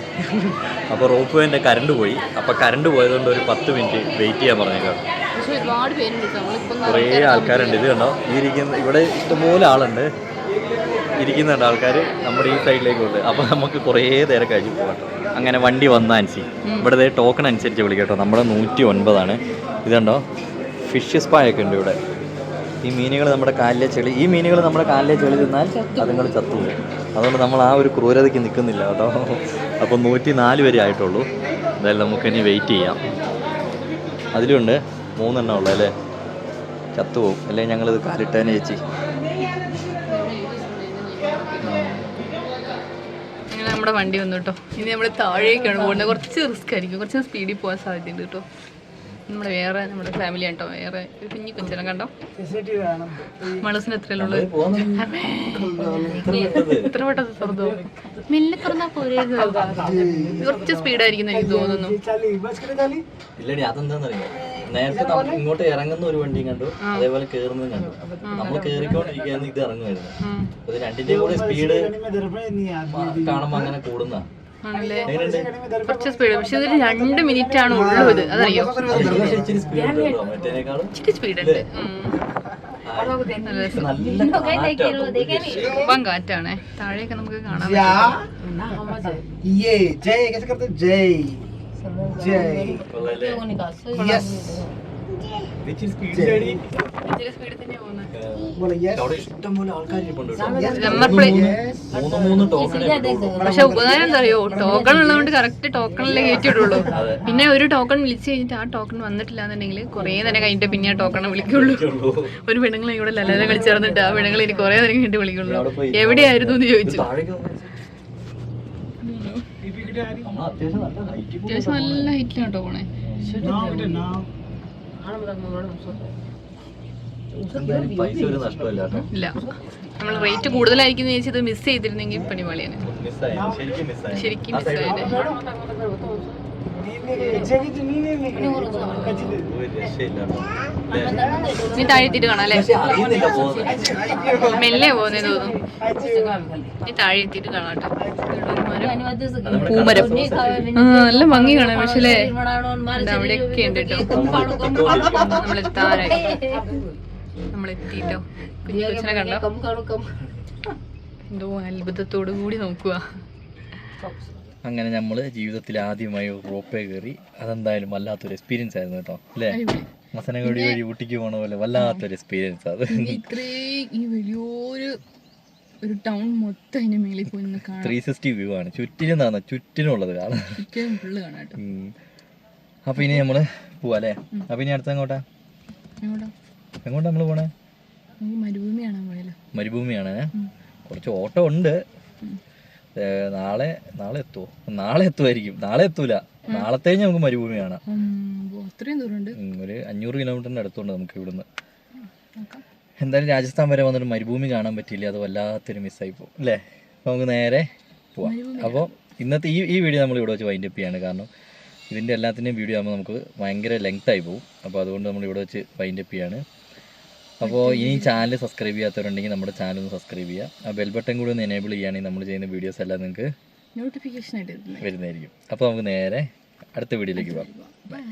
അപ്പോൾ റോപ്പ് വേൻ്റെ കറണ്ട് പോയി. അപ്പോൾ കറണ്ട് പോയതുകൊണ്ട് ഒരു 10 മിനിറ്റ് വെയിറ്റ് ചെയ്യാൻ പറഞ്ഞേക്കാം. കുറേ ആൾക്കാരുണ്ട്. ഇത് കണ്ടോ, ഇവിടെ ഇഷ്ടംപോലെ ആളുണ്ട് ഇരിക്കുന്നുണ്ട് ആൾക്കാർ നമ്മുടെ ഈ സൈഡിലേക്കുണ്ട്. അപ്പോൾ നമുക്ക് കുറേ നേരം കഴിഞ്ഞ് പോകാം. അങ്ങനെ വണ്ടി വന്ന അനുസരിച്ച് ഇവിടെ ടോക്കൺ അനുസരിച്ച് വിളിക്കട്ടോ. നമ്മുടെ 109 ഇത് കണ്ടോ, ഫിഷ് സ്പായൊക്കെ ഉണ്ട് ഇവിടെ. ഈ മീനുകൾ നമ്മുടെ കാലിലെ ചെളി, ഈ മീനുകൾ നമ്മുടെ കാലിലെ ചെളി തിന്നാൽ അതുങ്ങൾ ചത്തുപോകും. അതുകൊണ്ട് നമ്മൾ ആ ഒരു ക്രൂരതയ്ക്ക് നിൽക്കുന്നില്ല കേട്ടോ. അപ്പോൾ 104 വരെ ആയിട്ടുള്ളൂ. എന്തായാലും നമുക്കിനി വെയിറ്റ് ചെയ്യാം. അതിലുണ്ട് 3 എണ്ണം ഉള്ളത് അല്ലേ, ചത്തുപോകും. അല്ലെങ്കിൽ ഞങ്ങളിത് കാലിട്ടേനെ ചേച്ചി. നമ്മുടെ വണ്ടി വന്നു കേട്ടോ. ഇനി നമ്മൾ താഴേക്കാണ് പോകുന്നത്. കുറച്ച് റിസ്ക് ആയിരിക്കും, കുറച്ച് സ്പീഡിൽ പോകാൻ സാധ്യതയുണ്ട് കേട്ടോ. നമ്മുടെ ഫാമിലി കേട്ടോ, വേറെ കുഞ്ഞി കൊച്ചെല്ലാം കണ്ടോ. മനസ്സിന് എത്രയുള്ളത് എത്ര പെട്ടെന്ന് തുറന്നോ, മെല്ലെ തുറന്നാ പോരേ. കുറച്ച് സ്പീഡായിരിക്കും എനിക്ക് തോന്നുന്നു. ഇല്ലടി, അതെന്താന്നറിയോ, നേരത്തെ നമ്മൾ ഇങ്ങോട്ട് ഇറങ്ങുന്ന ഒരു വണ്ടിയും കണ്ടു, അതേപോലെ കേറുന്നതും കണ്ടു. നമ്മൾ കേറിക്കൊണ്ടിരിക്കുകയായിരുന്നു, ഇത് ഇറങ്ങുമായിരുന്നു. അത് രണ്ടിന്റെ കൂടെ സ്പീഡ് കാണുമ്പോ അങ്ങനെ കൂടുന്ന കുറച്ച് സ്പീഡ്. പക്ഷെ ഇതിൽ 2 മിനിറ്റ് ആണ് ഉള്ളത്, അതറിയോ? ഇച്ചിരി സ്പീഡ് ഉണ്ട്. നല്ല കാറ്റാണേ. താഴെയൊക്കെ നമുക്ക് കാണാൻ പക്ഷെ ഉപകാരം എന്താ അറിയോ, ടോക്കൺ ഉള്ളതുകൊണ്ട് കറക്റ്റ് ടോക്കണിലേ കയറ്റിയിട്ടുള്ളൂ. പിന്നെ ഒരു ടോക്കൺ വിളിച്ചു കഴിഞ്ഞിട്ട് ആ ടോക്കൺ വന്നിട്ടില്ല എന്നുണ്ടെങ്കിൽ കുറെ നേരം കഴിഞ്ഞിട്ട് പിന്നെ ആ ടോക്കൺ വിളിക്കുള്ളൂ. ഒരു പെണ്ണുങ്ങളെ ഇവിടെ ലലല കളിച്ചേർന്നിട്ട് ആ പെണ്ണുങ്ങൾ ഇനി കുറെ നേരം കഴിഞ്ഞിട്ട് വിളിക്കുള്ളൂ. എവിടെയായിരുന്നു എന്ന് ചോദിച്ചു. അത്യാവശ്യം നല്ല ഹൈറ്റിലാണ് കേട്ടോ പോണേ. ഇല്ല, നമ്മൾ റേറ്റ് കൂടുതലായിരിക്കും ചോദിച്ചത് മിസ് ചെയ്തിരുന്നെങ്കിൽ പണിപാളിയാണ്. ശരിക്കും മിസ്സായത്. നീ താഴെത്തിട്ട് കാണാം അല്ലേ? മെല്ലെ പോകുന്നേ തോന്നുന്നു. നീ താഴെ എത്തിയിട്ട് കാണാട്ടോ. പൂമരം നല്ല ഭംഗി കാണാം. പക്ഷേ അവിടെയൊക്കെ ഉണ്ട് കേട്ടോ. നമ്മളെത്തിട്ടോ. കുഞ്ഞു കൊച്ചിനെ കണ്ടോ, എന്തോ അത്ഭുതത്തോടു കൂടി നോക്കുക. അങ്ങനെ നമ്മൾ ജീവിതത്തിൽ ആദ്യമായി റോപ്പേ കയറി. അതെന്തായാലും വല്ലാത്തൊരു എക്സ്പീരിയൻസ് ആയിരുന്നു കേട്ടോ അല്ലേ? മസനഗുഡി വഴി ഊട്ടിക്ക് പോണ പോലെ വല്ലാത്തൊരു എക്സ്പീരിയൻസ് അത്. ഇത്രയും ഈ വലിയൊരു ടൗൺ മൊത്തം അതിന്റെ മേളിൽ പോയി 360 വ്യൂ ആണ്. ചുറ്റിനുള്ളത് കാണാം. അപ്പൊ ഇനി നമ്മള് പോവാ അല്ലേ? അപ്പൊ ഇനി അടുത്ത എങ്ങോട്ടാ നമ്മള് പോണേ? മരുഭൂമിയാണ്. കുറച്ച് ഓട്ടം ഉണ്ട്. നാളെ എത്തുമോ? നാളെ എത്തുമായിരിക്കും. നാളെ എത്തൂല, നാളത്തെ നമുക്ക് മരുഭൂമി കാണാം. ഒരു 500 കിലോമീറ്ററിന്റെ അടുത്തുണ്ട് നമുക്ക് ഇവിടുന്ന്. എന്തായാലും രാജസ്ഥാൻ വരെ വന്നിട്ട് മരുഭൂമി കാണാൻ പറ്റിയില്ല, അത് വല്ലാത്തൊരു മിസ്സായി പോകും അല്ലേ? അപ്പോൾ നമുക്ക് നേരെ പോവാം. അപ്പോൾ ഇന്നത്തെ ഈ വീഡിയോ നമ്മൾ ഇവിടെ വെച്ച് വൈൻഡപ്പ് ചെയ്യാണ്. കാരണം ഇതിൻ്റെ എല്ലാത്തിൻ്റെയും വീഡിയോ ആകുമ്പോൾ നമുക്ക് ഭയങ്കര ലെങ്ത് ആയി പോകും. അപ്പോൾ അതുകൊണ്ട് നമ്മൾ ഇവിടെ വെച്ച് വൈൻഡപ്പ് ചെയ്യാണ്. അപ്പോൾ ഇനി ചാനൽ സബ്സ്ക്രൈബ് ചെയ്യാത്തവരുണ്ടെങ്കിൽ നമ്മുടെ ചാനൽ ഒന്ന് സബ്സ്ക്രൈബ് ചെയ്യുക. ആ ബെൽ ബട്ടൺ കൂടി ഒന്ന് എനേബിൾ ചെയ്യുകയാണെങ്കിൽ നമ്മൾ ചെയ്യുന്ന വീഡിയോസ് എല്ലാം നിങ്ങൾക്ക് നോട്ടിഫിക്കേഷൻ ആയിട്ട് വരുന്നതായിരിക്കും. അപ്പോൾ നമുക്ക് നേരെ അടുത്ത വീഡിയോയിലേക്ക് പോകാം. ബൈ.